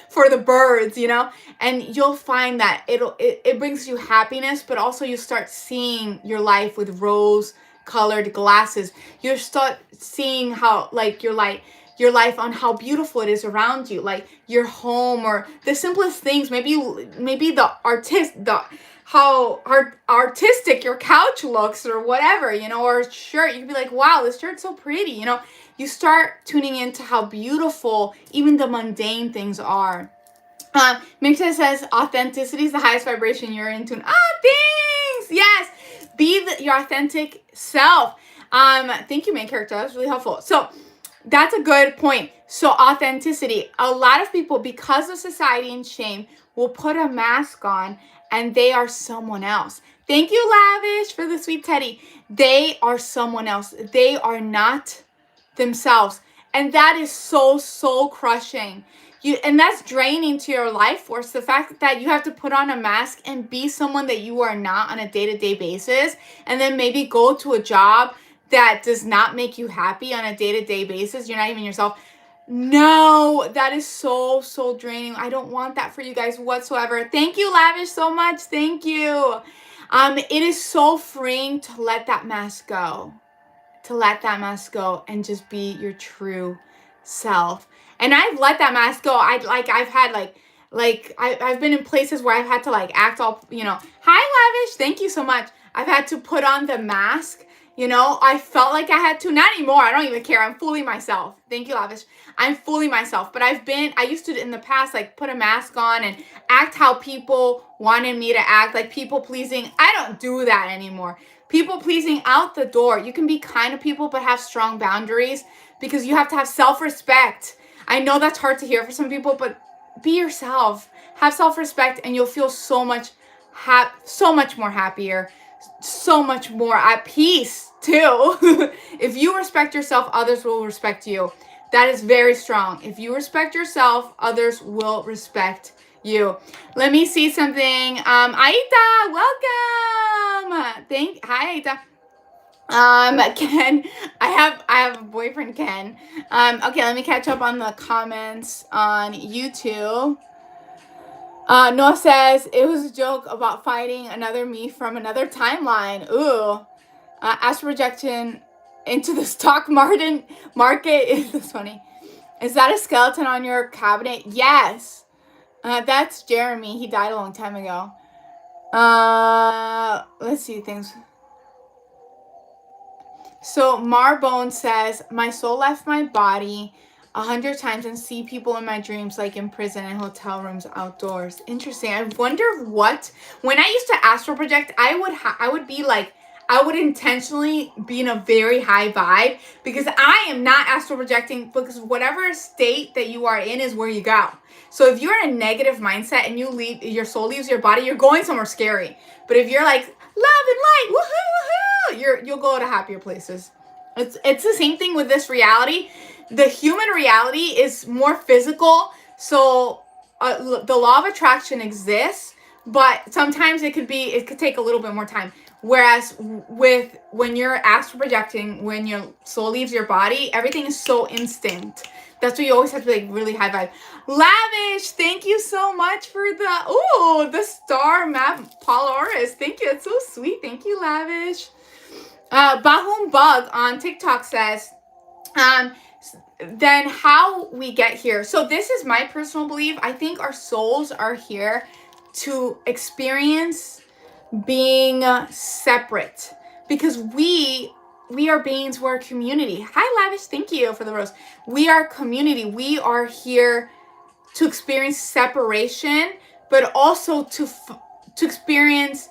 for the birds, you know, and you'll find that it brings you happiness, but also you start seeing your life with rose colored glasses. You start seeing how like your life on how beautiful it is around you, like your home or the simplest things. Maybe how artistic your couch looks or whatever, you know, or a shirt. You can be like, wow, this shirt's so pretty, you know. You start tuning into how beautiful even the mundane things are. Mixa says, authenticity is the highest vibration you're in tune. Thanks! Yes! Be your authentic self. Thank you, main character. That was really helpful. So, that's a good point. So, authenticity. A lot of people, because of society and shame, will put a mask on and they are someone else. Thank you, Lavish, for the sweet teddy. They are someone else. They are not themselves. And that is so, so crushing. And that's draining to your life force. The fact that you have to put on a mask and be someone that you are not on a day-to-day basis, and then maybe go to a job that does not make you happy on a day-to-day basis. You're not even yourself. No, that is so, so draining. I don't want that for you guys whatsoever. Thank you, Lavish, so much. Thank you. It is so freeing to let that mask go. To let that mask go and just be your true self. And I've let that mask go. I've been in places where I've had to like act all, you know, hi Lavish, thank you so much. I've had to put on the mask, you know. I felt like I had to, not anymore. I don't even care. I'm fully myself. Thank you, Lavish. I'm fully myself. But I used to in the past, like put a mask on and act how people wanted me to act, like people pleasing. I don't do that anymore. People pleasing out the door. You can be kind to people, but have strong boundaries because you have to have self-respect. I know that's hard to hear for some people, but be yourself. Have self-respect and you'll feel so much more happier, so much more at peace too. If you respect yourself, others will respect you. That is very strong. If you respect yourself, others will respect you. Let me see something. Aita, welcome. Hi, Aita. Ken, I have a boyfriend, Ken. Okay, let me catch up on the comments on YouTube. Noah says, it was a joke about fighting another me from another timeline. Ooh. Astral projection into the stock market. Is this funny? Is that a skeleton on your cabinet? Yes. That's Jeremy. He died a long time ago. Let's see things. So Marbone says, my soul left my body 100 times and see people in my dreams, like in prison and hotel rooms outdoors. Interesting. I wonder what, when I used to astral project, I would intentionally be in a very high vibe because I am not astral projecting, because whatever state that you are in is where you go. So if you're in a negative mindset and your soul leaves your body, you're going somewhere scary. But if you're like, love and light, woohoo, woohoo, you'll go to happier places. It's the same thing with this reality. The human reality is more physical. So the law of attraction exists, but sometimes it could take a little bit more time. Whereas when you're astral projecting, when your soul leaves your body, everything is so instinct. That's why you always have to be like really high vibe. Lavish, thank you so much for the star map, Polaris. Thank you. It's so sweet. Thank you, Lavish. Bahum Bug on TikTok says, then how we get here. So this is my personal belief. I think our souls are here to experience being separate, because we are beings, we're a community. Hi Lavish, thank you for the rose. We are community. We are here to experience separation, but also to experience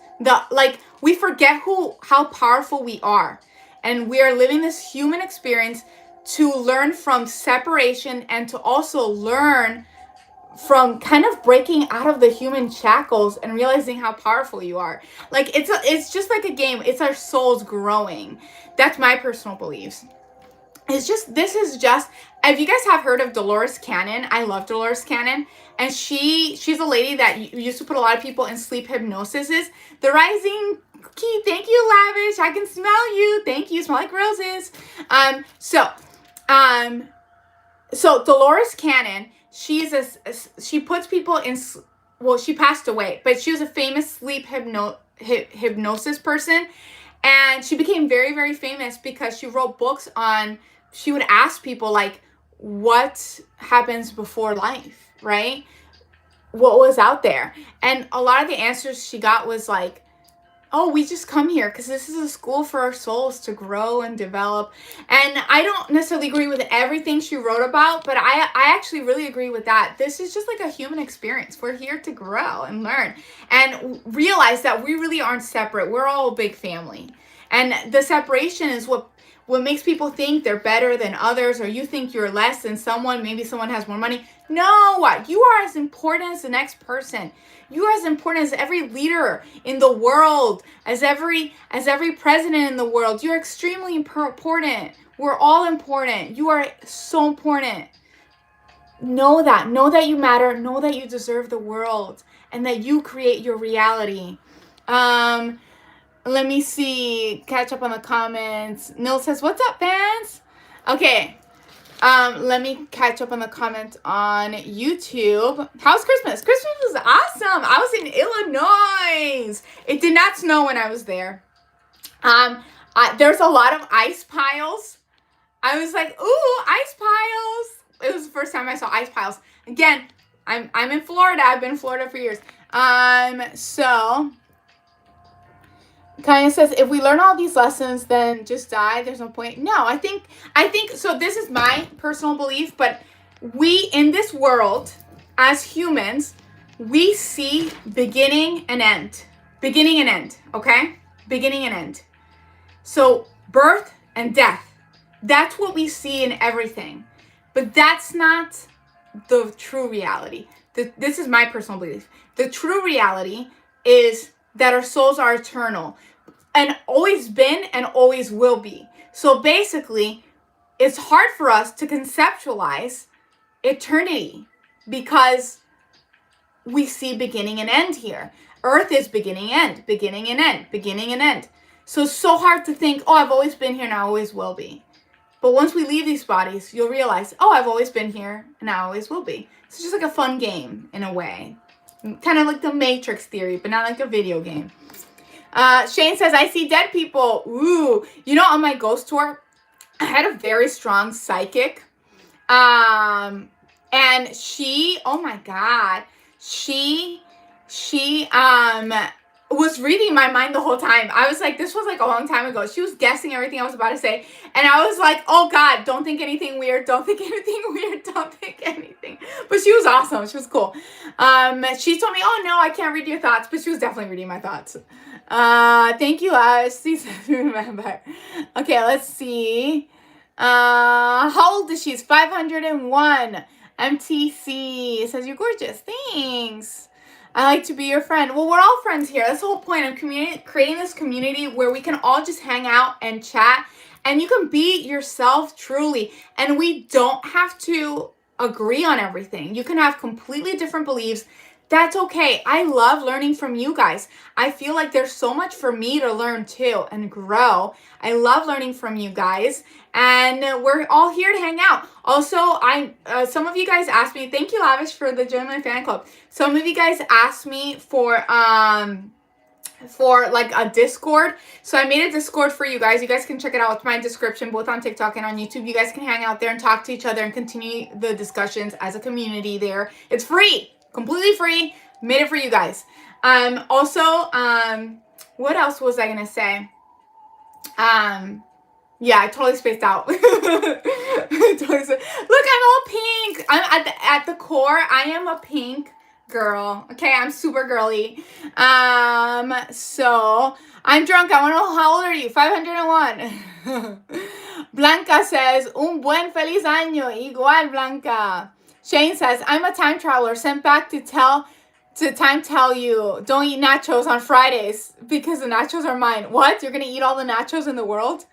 we forget how powerful we are, and we are living this human experience to learn from separation and to also learn from kind of breaking out of the human shackles and realizing how powerful you are. Like it's just like a game. It's our souls growing. That's my personal beliefs. This is just, if you guys have heard of Dolores Cannon, I love Dolores Cannon, and she's a lady that used to put a lot of people in sleep hypnosis. The Rising Key, thank you, Lavish. I can smell you. Thank you. Smell like roses. So Dolores Cannon, she puts people in, well, she passed away, but she was a famous sleep hypnosis person, and she became very, very famous because she wrote books on, she would ask people like, what happens before life, right? What was out there? And a lot of the answers she got was like, oh, we just come here because this is a school for our souls to grow and develop. And I don't necessarily agree with everything she wrote about, but I actually really agree with that. This is just like a human experience. We're here to grow and learn and realize that we really aren't separate. We're all a big family. And the separation is what makes people think they're better than others, or you think you're less than someone. Maybe someone has more money. No, you are as important as the next person. You are as important as every leader in the world, as every president in the world. You're extremely important. We're all important. You are so important. Know that you matter. Know that you deserve the world and that you create your reality. Let me see. Catch up on the comments. Nil says, what's up, fans? Okay. Let me catch up on the comments on YouTube. How's Christmas? Christmas was awesome. I was in Illinois. It did not snow when I was there. There's a lot of ice piles. I was like, ooh, ice piles. It was the first time I saw ice piles. Again, I'm in Florida. I've been in Florida for years. So Kaya says, if we learn all these lessons, then just die. There's no point. No, I think, so this is my personal belief, but we, in this world, as humans, we see beginning and end. Beginning and end, okay? Beginning and end. So birth and death, that's what we see in everything. But that's not the true reality. This is my personal belief. The true reality is that our souls are eternal and always been and always will be. So basically, it's hard for us to conceptualize eternity because we see beginning and end here. Earth is beginning and end, beginning and end, beginning and end. So it's so hard to think, oh, I've always been here and I always will be. But once we leave these bodies, you'll realize, oh, I've always been here and I always will be. It's just like a fun game in a way. Kind of like the Matrix theory, but not like a video game. Shane says, I see dead people. Ooh. You know, on my ghost tour, I had a very strong psychic. And she, oh my God, she was reading my mind the whole time. I was like, this was like a long time ago. She was guessing everything I was about to say. And I was like, oh God, don't think anything weird. Don't think anything weird. Don't think anything. But she was awesome. She was cool. She told me, oh no, I can't read your thoughts. But she was definitely reading my thoughts. Thank you, remember. Okay, let's see. How old is she? 501. MTC says, you're gorgeous. Thanks. I like to be your friend. Well, we're all friends here. That's the whole point. I'm creating this community where we can all just hang out and chat, and you can be yourself truly. And we don't have to agree on everything. You can have completely different beliefs. That's okay. I love learning from you guys. I feel like there's so much for me to learn too and grow. I love learning from you guys, and we're all here to hang out. Also, some of you guys asked me, thank you, Lavish, for the Join My Fan Club. Some of you guys asked me for like a Discord. So I made a Discord for you guys. You guys can check it out. It's my description, both on TikTok and on YouTube. You guys can hang out there and talk to each other and continue the discussions as a community there. It's free. Completely free. Made it for you guys. Also, what else was I gonna say? Yeah, I totally spaced out. Look, I'm all pink. I'm at the core. I am a pink girl. Okay, I'm super girly. So I'm drunk. I want to know, how old are you? 501. Blanca says, un buen feliz año. Igual, Blanca. Shane says, I'm a time traveler sent back to tell you don't eat nachos on Fridays because the nachos are mine. What? You're gonna eat all the nachos in the world?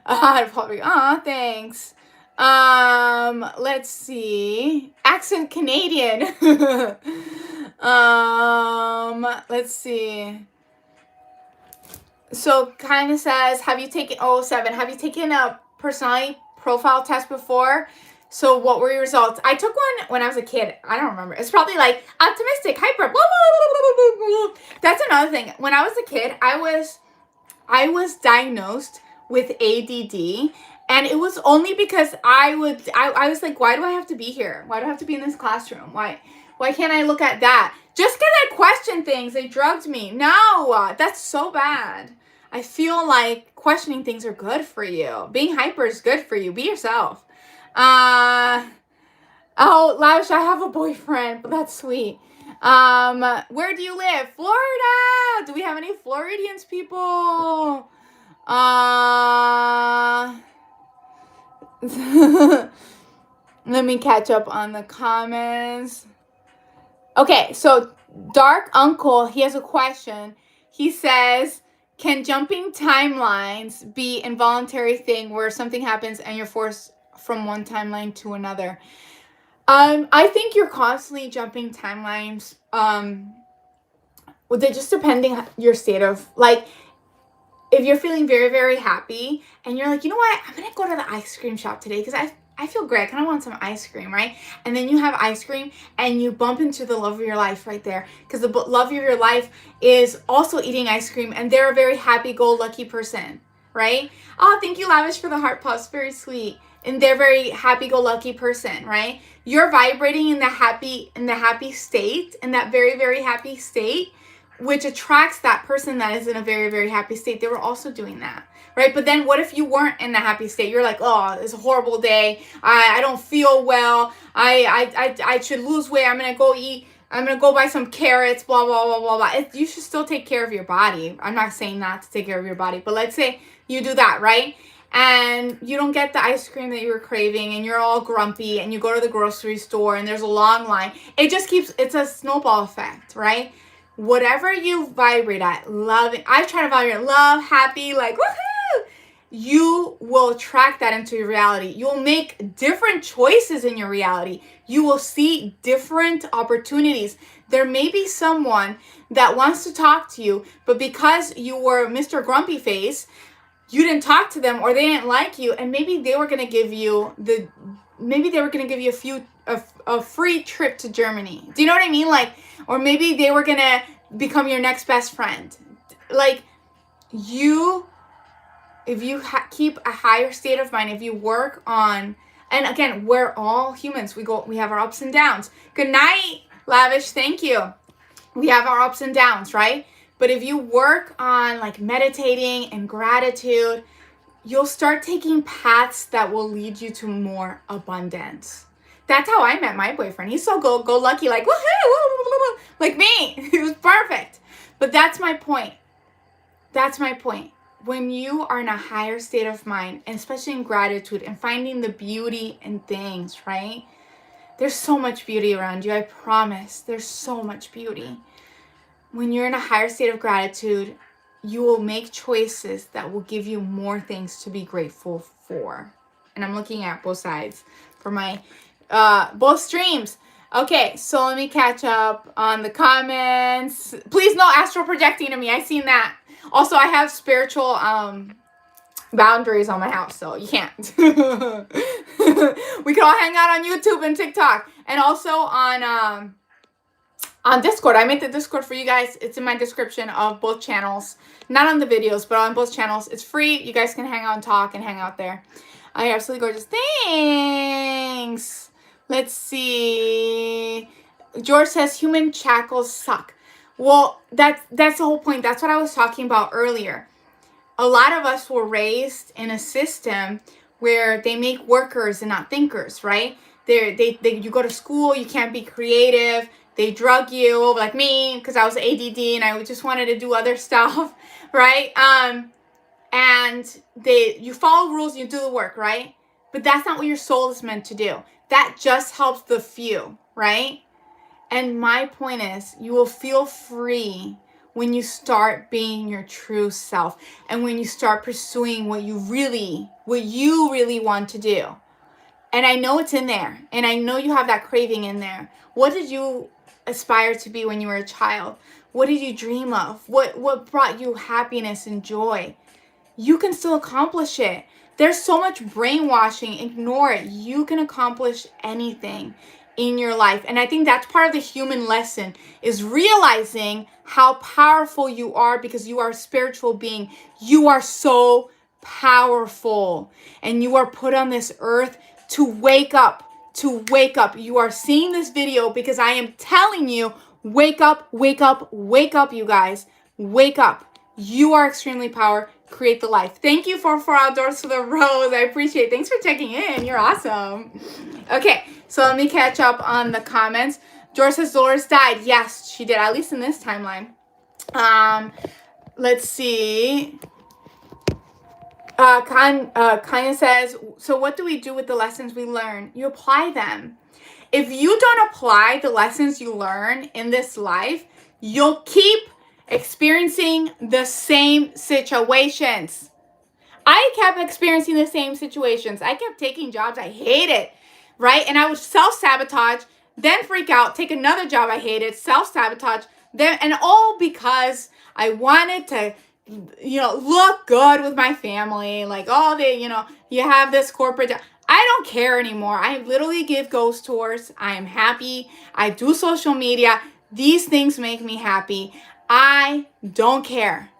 Probably. Thanks. Let's see. Accent Canadian. Let's see. So kind of says, have you taken a personality profile test before? So what were your results? I took one when I was a kid. I don't remember. It's probably like optimistic, hyper, blah, blah, blah, blah, blah. That's another thing. When I was a kid, I was diagnosed with ADD, and it was only because I was like, why do I have to be here? Why do I have to be in this classroom? Why can't I look at that? Just because I question things, they drugged me. No, that's so bad. I feel like questioning things are good for you. Being hyper is good for you. Be yourself. Oh, Lavish, I have a boyfriend, but that's sweet. Where do you live? Florida. Do we have any Floridians, people? Let me catch up on the comments. Okay, so Dark Uncle, he has a question. He says, can jumping timelines be an involuntary thing where something happens and you're forced from one timeline to another? I think you're constantly jumping timelines. They're just depending your state of, like, if you're feeling very, very happy and you're like, you know what, I'm going to go to the ice cream shop today because I feel great. I kind of want some ice cream, right? And then you have ice cream and you bump into the love of your life right there because the love of your life is also eating ice cream and they're a very happy-go-lucky person, right? Oh, thank you, Lavish, for the heart puffs. Very sweet. And they're very happy-go-lucky person, right? You're vibrating in the happy state, in that very, very happy state, which attracts that person that is in a very, very happy state. They were also doing that, right? But then what if you weren't in the happy state? You're like, oh, it's a horrible day. I don't feel well. I should lose weight. I'm going to go buy some carrots, blah, blah, blah, blah, blah. You should still take care of your body. I'm not saying not to take care of your body, but let's say you do that, right? And you don't get the ice cream that you were craving and you're all grumpy and you go to the grocery store and there's a long line. It's a snowball effect, right? Whatever you vibrate at, loving, I try to vibrate love, happy, like, woohoo! You will attract that into your reality. You'll make different choices in your reality. You will see different opportunities. There may be someone that wants to talk to you, but because you were Mr. Grumpy Face, you didn't talk to them or they didn't like you, and maybe they were going to give you a free trip to Germany. Do you know what I mean? Like, or maybe they were going to become your next best friend. Like, if you keep a higher state of mind, if you work on, and again, we're all humans. We have our ups and downs. Good night, Lavish. Thank you. We have our ups and downs, right? But if you work on like meditating and gratitude, you'll start taking paths that will lead you to more abundance. That's how I met my boyfriend. He's so go-lucky, like, woohoo, like me. He was perfect. But that's my point. That's my point. When you are in a higher state of mind, and especially in gratitude and finding the beauty in things, right? There's so much beauty around you. I promise. There's so much beauty. When you're in a higher state of gratitude, you will make choices that will give you more things to be grateful for. And I'm looking at both sides for my both streams. Okay, so let me catch up on the comments. Please no astral projecting to me. I seen that. Also, I have spiritual boundaries on my house, so you can't. We can all hang out on YouTube and TikTok, and also on Discord. I made the Discord for you guys. It's in my description of both channels. Not on the videos, but on both channels. It's free. You guys can hang out and talk and hang out there. You're absolutely gorgeous. Thanks. Let's see. George says human shackles suck. Well, that's the whole point. That's what I was talking about earlier. A lot of us were raised in a system where they make workers and not thinkers, right? You go to school, you can't be creative. They drug you, like me, because I was ADD and I just wanted to do other stuff, right? And you follow rules, you do the work, right? But that's not what your soul is meant to do. That just helps the few, right? And my point is, you will feel free when you start being your true self and when you start pursuing what you really want to do. And I know it's in there, and I know you have that craving in there. What did you aspire to be when you were a child? What did you dream of? What brought you happiness and joy? You can still accomplish it. There's so much brainwashing. Ignore it. You can accomplish anything in your life. And I think that's part of the human lesson, is realizing how powerful you are, because you are a spiritual being. You are so powerful, and you are put on this earth to wake up, You are seeing this video because I am telling you, wake up, you guys. Wake up. You are extremely powerful. Create the life. Thank you for Outdoors to the Rose. I appreciate it. Thanks for checking in. You're awesome. Okay, so let me catch up on the comments. George says Dolores died. Yes, she did, at least in this timeline. Let's see. Kanya says, so what do we do with the lessons we learn? You apply them. If you don't apply the lessons you learn in this life, you'll keep experiencing the same situations. I kept experiencing the same situations. I kept taking jobs I hated, right? And I would self-sabotage, then freak out, take another job I hated, self-sabotage, then, and all because I wanted to, look good with my family. Like, you have this corporate job. I don't care anymore. I literally give ghost tours. I am happy. I do social media. These things make me happy. I don't care.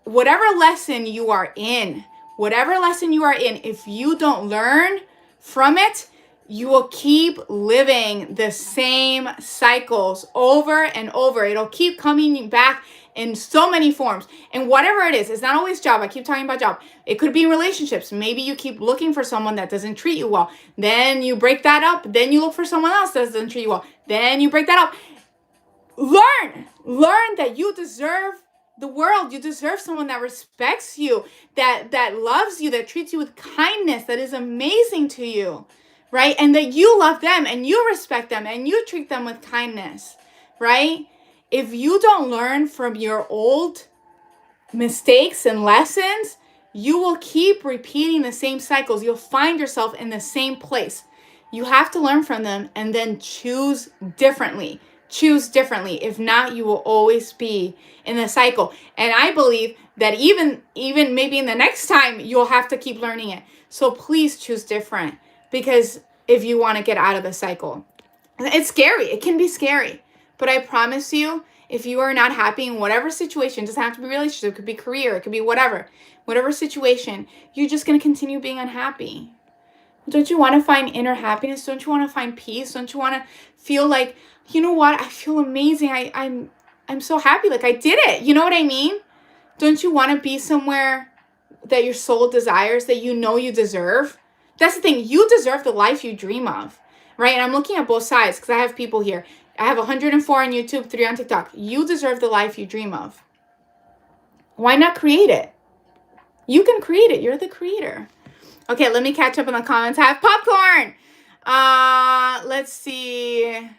Whatever lesson you are in, if you don't learn from it, you will keep living the same cycles over and over. It'll keep coming back in so many forms. And whatever it is, it's not always job. I keep talking about job. It could be relationships. Maybe you keep looking for someone that doesn't treat you well. Then you break that up. Then you look for someone else that doesn't treat you well. Then you break that up. Learn that you deserve the world. You deserve someone that respects you, that loves you, that treats you with kindness, that is amazing to you, right? And that you love them and you respect them and you treat them with kindness, right? If you don't learn from your old mistakes and lessons, you will keep repeating the same cycles. You'll find yourself in the same place. You have to learn from them and then choose differently. If not, you will always be in the cycle. And I believe that even maybe in the next time, you'll have to keep learning it. So please choose different, because if you want to get out of the cycle, it's scary. It can be scary. But I promise you, if you are not happy in whatever situation, it doesn't have to be relationship, it could be career, it could be whatever situation, you're just going to continue being unhappy. Don't you want to find inner happiness? Don't you want to find peace? Don't you want to feel like, you know what? I feel amazing. I'm so happy. Like I did it. You know what I mean? Don't you want to be somewhere that your soul desires, that you know you deserve? That's the thing. You deserve the life you dream of, right? And I'm looking at both sides because I have people here. I have 104 on YouTube, 3 on TikTok. You deserve the life you dream of. Why not create it? You can create it. You're the creator. Okay, let me catch up on the comments. Have popcorn. Let's see.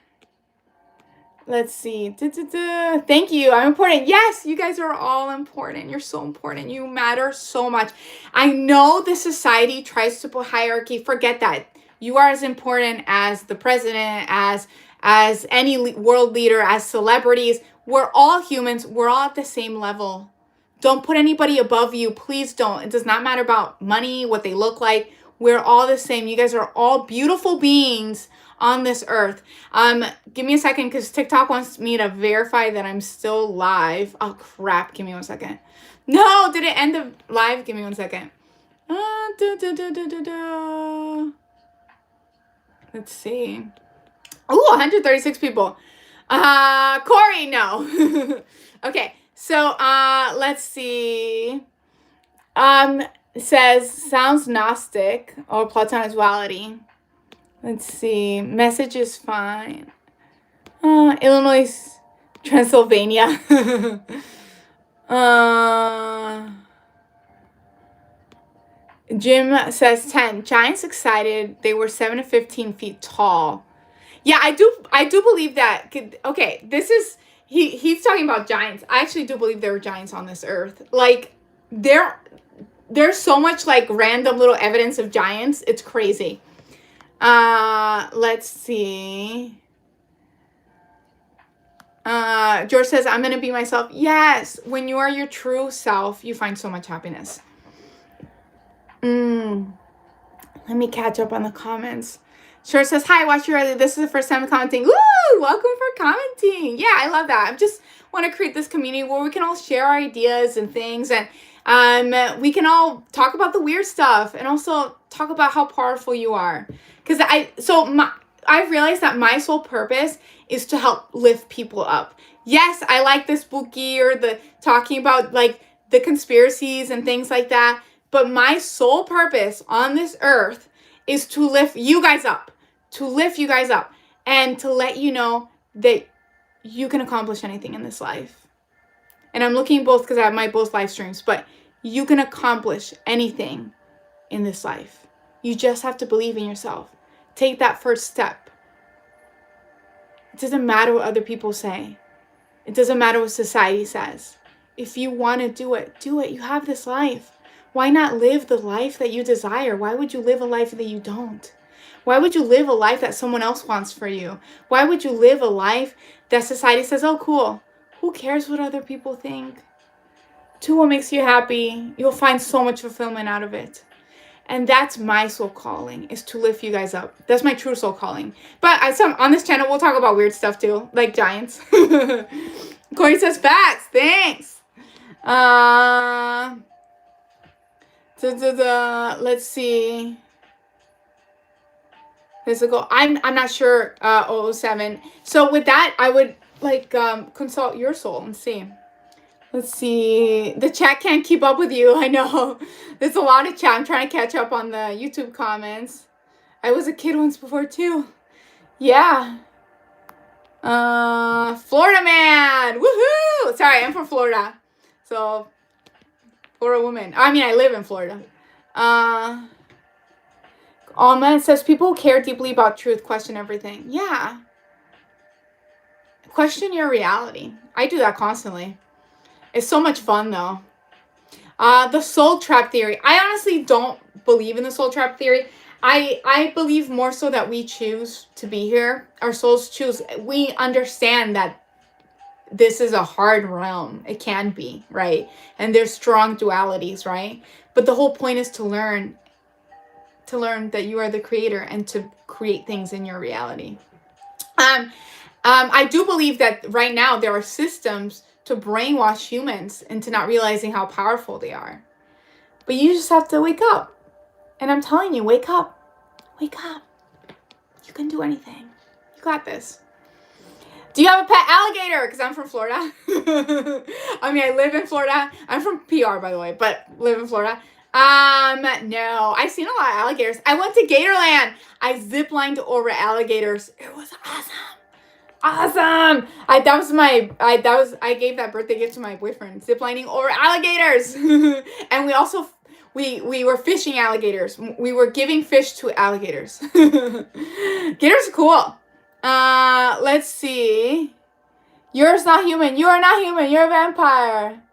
Thank you. I'm important. Yes, you guys are all important. You're so important. You matter so much. I know the society tries to put hierarchy. Forget that. You are as important as the president, as any world leader, as celebrities. We're all humans. We're all at the same level. Don't put anybody above you. Please don't. It does not matter about money, what they look like. We're all the same. You guys are all beautiful beings on this earth. Give me a second because TikTok wants me to verify that I'm still live. Oh, crap. Give me 1 second. No, did it end the live? Give me 1 second. Let's see. Ooh, 136 people. Corey, no. Okay, so let's see. It says sounds Gnostic or Platonic duality. Let's see. Message is fine. Illinois, Transylvania. Jim says 10. Giants excited. They were 7 to 15 feet tall. Yeah, I do believe that. Okay, this is he's talking about giants. I actually do believe there were giants on this earth. Like there's so much like random little evidence of giants. It's crazy. Let's see. George says, I'm gonna be myself. Yes, when you are your true self, you find so much happiness. Let me catch up on the comments. George says, hi, watch you early. This is the first time commenting. Woo! Welcome for commenting. Yeah, I love that. I just want to create this community where we can all share our ideas and things, and we can all talk about the weird stuff and also talk about how powerful you are. Because I've realized that my sole purpose is to help lift people up. Yes, I like the spooky or the talking about like the conspiracies and things like that. But my sole purpose on this earth is to lift you guys up, and to let you know that you can accomplish anything in this life. And I'm looking both because I have my both live streams, but you can accomplish anything in this life. You just have to believe in yourself. Take that first step. It doesn't matter what other people say. It doesn't matter what society says. If you want to do it, do it. You have this life. Why not live the life that you desire? Why would you live a life that you don't? Why would you live a life that someone else wants for you? Why would you live a life that society says, oh, cool. Who cares what other people think? Do what makes you happy. You'll find so much fulfillment out of it. And that's my soul calling, is to lift you guys up. That's my true soul calling. But on this channel, we'll talk about weird stuff too, like giants. Corey says facts. Thanks. Let's see. Physical. I'm not sure. 007. So with that, I would like consult your soul and see. Let's see. The chat can't keep up with you. I know. There's a lot of chat. I'm trying to catch up on the YouTube comments. I was a kid once before too. Yeah. Florida man. Woohoo! Sorry, I'm from Florida. So Florida woman. I mean, I live in Florida. Alma says, people who care deeply about truth question everything. Yeah. Question your reality. I do that constantly. It's so much fun, though. The soul trap theory. I honestly don't believe in the soul trap theory. I believe more so that we choose to be here. Our souls choose. We understand that this is a hard realm. It can be, right? And there's strong dualities, right? But the whole point is to learn that you are the creator and to create things in your reality. I do believe that right now there are systems to brainwash humans into not realizing how powerful they are. But you just have to wake up. And I'm telling you, wake up. Wake up. You can do anything. You got this. Do you have a pet alligator? Because I'm from Florida. I mean, I live in Florida. I'm from PR, by the way, but live in Florida. No. I've seen a lot of alligators. I went to Gatorland. I ziplined over alligators. It was awesome. Awesome! I gave that birthday gift to my boyfriend, ziplining over alligators. And we were fishing alligators. We were giving fish to alligators. Gators are cool. Let's see. You're not human. You are not human. You're a vampire.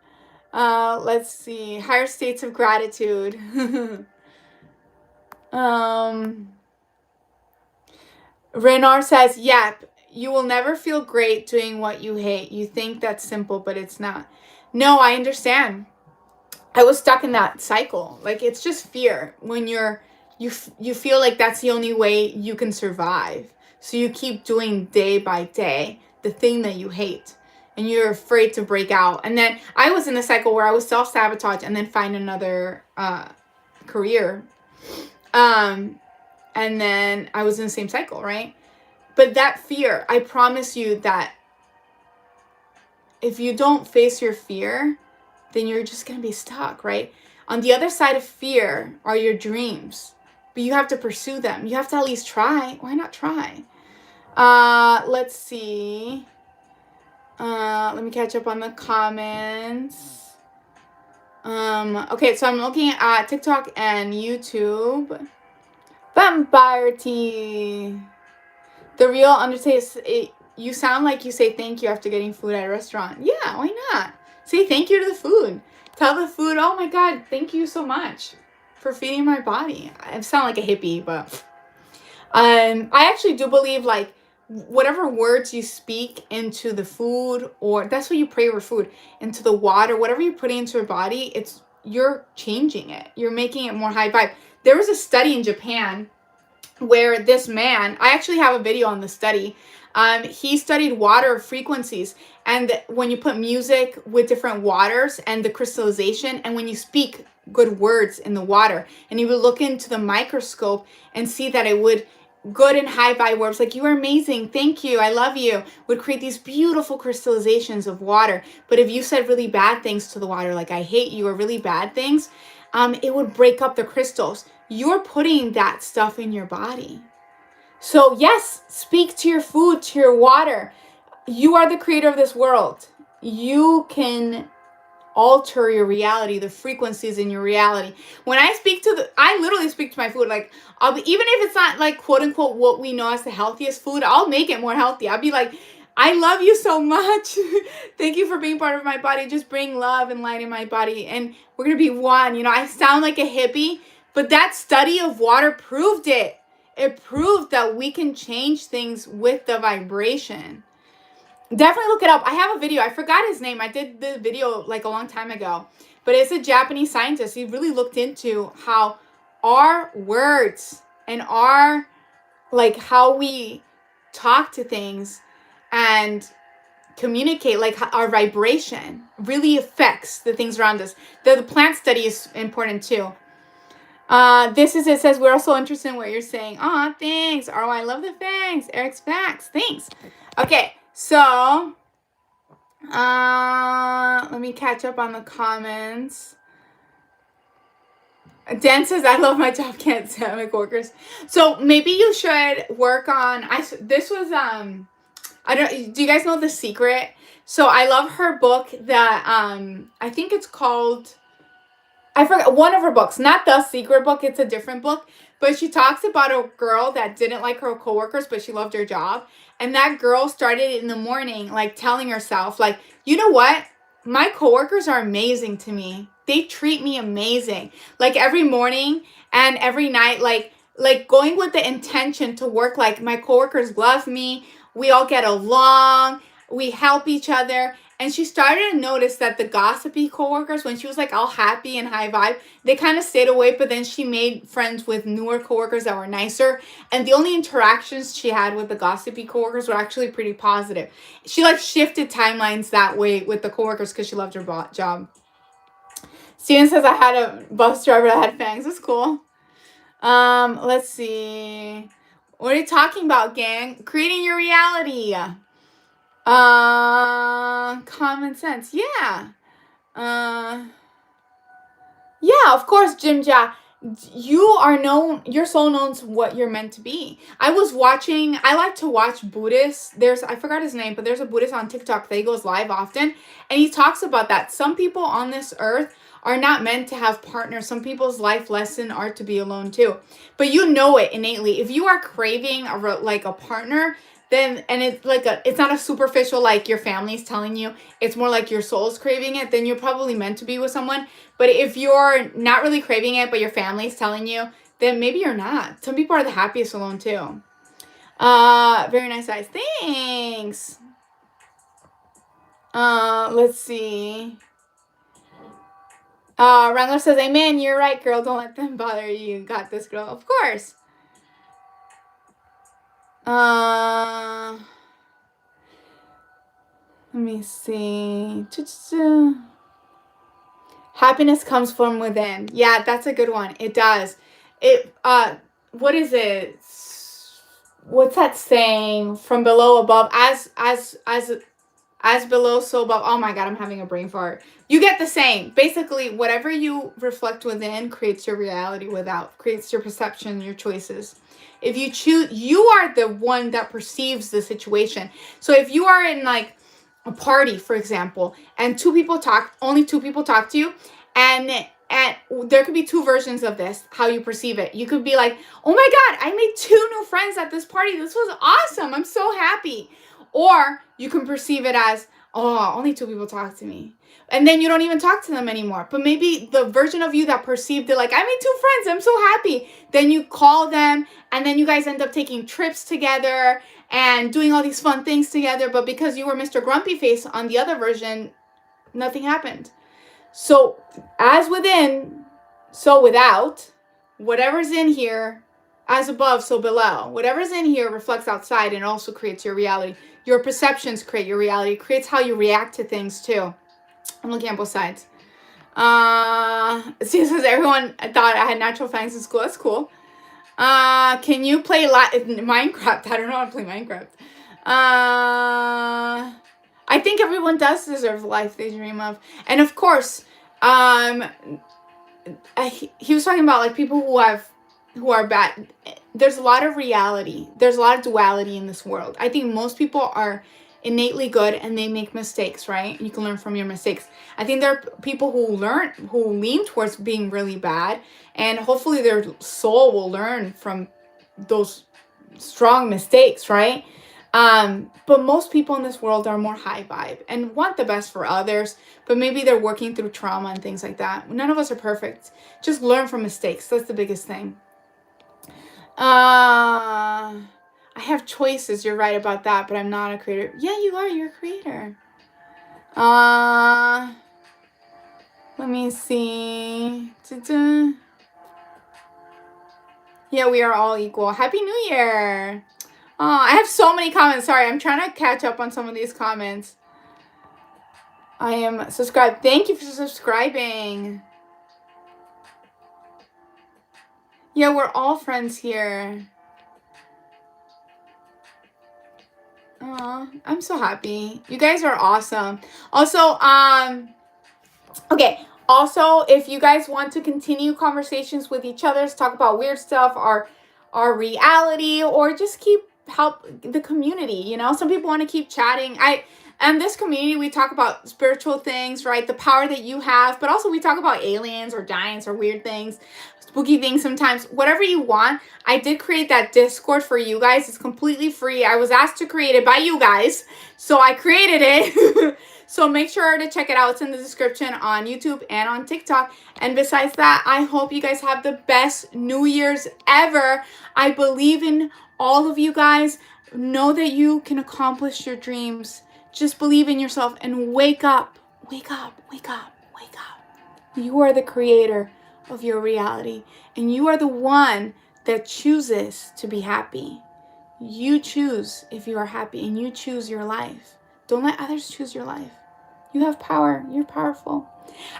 Let's see. Higher states of gratitude. Renard says, yep. You will never feel great doing what you hate. You think that's simple, but it's not. No, I understand. I was stuck in that cycle. Like, it's just fear. When you feel like that's the only way you can survive. So you keep doing day by day the thing that you hate. And you're afraid to break out. And then I was in the cycle where I was self-sabotage and then find another career. And then I was in the same cycle, right? But that fear, I promise you that if you don't face your fear, then you're just going to be stuck, right? On the other side of fear are your dreams. But you have to pursue them. You have to at least try. Why not try? Let's see. Let me catch up on the comments. Okay, so I'm looking at TikTok and YouTube. Vampire tea. The real undertaste. You sound like you say thank you after getting food at a restaurant. Yeah, why not? Say thank you to the food. Tell the food, oh my God, thank you so much for feeding my body. I sound like a hippie, but I actually do believe like whatever words you speak into the food, or that's what you pray over food, into the water, whatever you put into your body, you're changing it. You're making it more high vibe. There was a study in Japan where this man, I actually have a video on the study. He studied water frequencies, and when you put music with different waters and the crystallization, and when you speak good words in the water, and he would look into the microscope and see that it would good and high vibe words like you are amazing, thank you, I love you, would create these beautiful crystallizations of water. But if you said really bad things to the water, like I hate you or really bad things, it would break up the crystals. You're putting that stuff in your body. So yes, speak to your food, to your water. You are the creator of this world. You can alter your reality, the frequencies in your reality. When I speak I literally speak to my food. Like even if it's not like quote unquote what we know as the healthiest food, I'll make it more healthy. I'll be like, I love you so much. Thank you for being part of my body. Just bring love and light in my body, and we're gonna be one. You know, I sound like a hippie, but that study of water proved it. It proved that we can change things with the vibration. Definitely look it up. I have a video. I forgot his name. I did the video like a long time ago. But it's a Japanese scientist. He really looked into how our words and our, like how we talk to things and communicate, like our vibration really affects the things around us. The plant study is important too. It says, we're also interested in what you're saying. Aw, thanks. Oh, I love the thanks. Eric's facts. Thanks. Okay, so let me catch up on the comments. Dan says, I love my job, can't stand my coworkers. So maybe you should work on, do you guys know The Secret? So I love her book that, I think it's called, I forgot, one of her books, not The Secret book, it's a different book, but she talks about a girl that didn't like her coworkers, but she loved her job. And that girl started in the morning, like telling herself, like, you know what? My coworkers are amazing to me. They treat me amazing. Like every morning and every night, like going with the intention to work, like my coworkers love me. We all get along. We help each other. And she started to notice that the gossipy coworkers, when she was like all happy and high vibe, they kind of stayed away. But then she made friends with newer coworkers that were nicer. And the only interactions she had with the gossipy coworkers were actually pretty positive. She like shifted timelines that way with the coworkers because she loved her job. Steven says, I had a bus driver that had fangs. That's cool. Let's see. What are you talking about, gang? Creating your reality. Common sense. Yeah. Yeah, of course, Jim Ja. Your soul knows what you're meant to be. I like to watch Buddhists. I forgot his name, but there's a Buddhist on TikTok that he goes live often. And he talks about that. Some people on this earth are not meant to have partners. Some people's life lesson are to be alone too. But you know it innately. If you are craving a partner, then, and it's not a superficial, like your family's telling you, it's more like your soul's craving it, then you're probably meant to be with someone. But if you're not really craving it, but your family's telling you, then maybe you're not. Some people are the happiest alone too. Very nice eyes. Thanks. Let's see. Wrangler says, amen, you're right, girl. Don't let them bother you. Got this, girl. Of course. Let me see. Happiness comes from within. Yeah, that's a good one. It does. What is it? what's that saying? From below above, as below, so above. Oh my God, I'm having a brain fart. You get the same. Basically, whatever you reflect within creates your reality without, creates your perception, your choices. If you choose, you are the one that perceives the situation. So if you are in like a party, for example, and only two people talk to you, and there could be two versions of this, how you perceive it. You could be like, oh my God, I made 2 new friends at this party. This was awesome. I'm so happy. Or you can perceive it as, oh, only 2 people talk to me. And then you don't even talk to them anymore. But maybe the version of you that perceived it like, I made 2 friends, I'm so happy. Then you call them, and then you guys end up taking trips together and doing all these fun things together. But because you were Mr. Grumpy Face on the other version, nothing happened. So as within, so without. Whatever's in here, as above, so below. Whatever's in here reflects outside and also creates your reality. Your perceptions create your reality. It creates how you react to things too. I'm looking at both sides. It seems as everyone thought I had natural fangs in school. That's cool. Can you play Minecraft? I don't know how to play Minecraft. I think everyone does deserve the life they dream of. And of course, he was talking about like people who are bad. There's a lot of reality. There's a lot of duality in this world. I think most people are innately good and they make mistakes, right? You can learn from your mistakes. I think there are people who lean towards being really bad, and hopefully their soul will learn from those strong mistakes, right? But most people in this world are more high vibe and want the best for others, but maybe they're working through trauma and things like that. None of us are perfect. Just learn from mistakes. That's the biggest thing. I have choices. You're right about that, but I'm not a creator. Yeah, you are. You're a creator. Let me see. Ta-da. Yeah, we are all equal. Happy New Year. Oh, I have so many comments. Sorry, I'm trying to catch up on some of these comments. I am subscribed. Thank you for subscribing. Yeah, we're all friends here. I'm so happy. You guys are awesome. Also, okay. Also, if you guys want to continue conversations with each other, talk about weird stuff, our reality, or just help the community, you know? Some people want to keep chatting. And this community, we talk about spiritual things, right? The power that you have, but also we talk about aliens or giants or weird things, spooky things sometimes, whatever you want. I did create that Discord for you guys. It's completely free. I was asked to create it by you guys, so I created it. So make sure to check it out. It's in the description on YouTube and on TikTok. And besides that, I hope you guys have the best New Year's ever. I believe in all of you guys. Know that you can accomplish your dreams. Just believe in yourself and wake up. Wake up, wake up, wake up. You are the creator of your reality, and you are the one that chooses to be happy. You choose if you are happy, and you choose your life. Don't let others choose your life. You have power. You're powerful.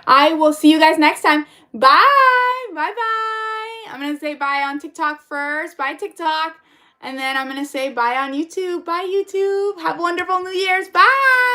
I will see you guys next time. Bye. Bye-bye. I'm going to say bye on TikTok first. Bye, TikTok. And then I'm going to say bye on YouTube. Bye, YouTube. Have a wonderful New Year's. Bye.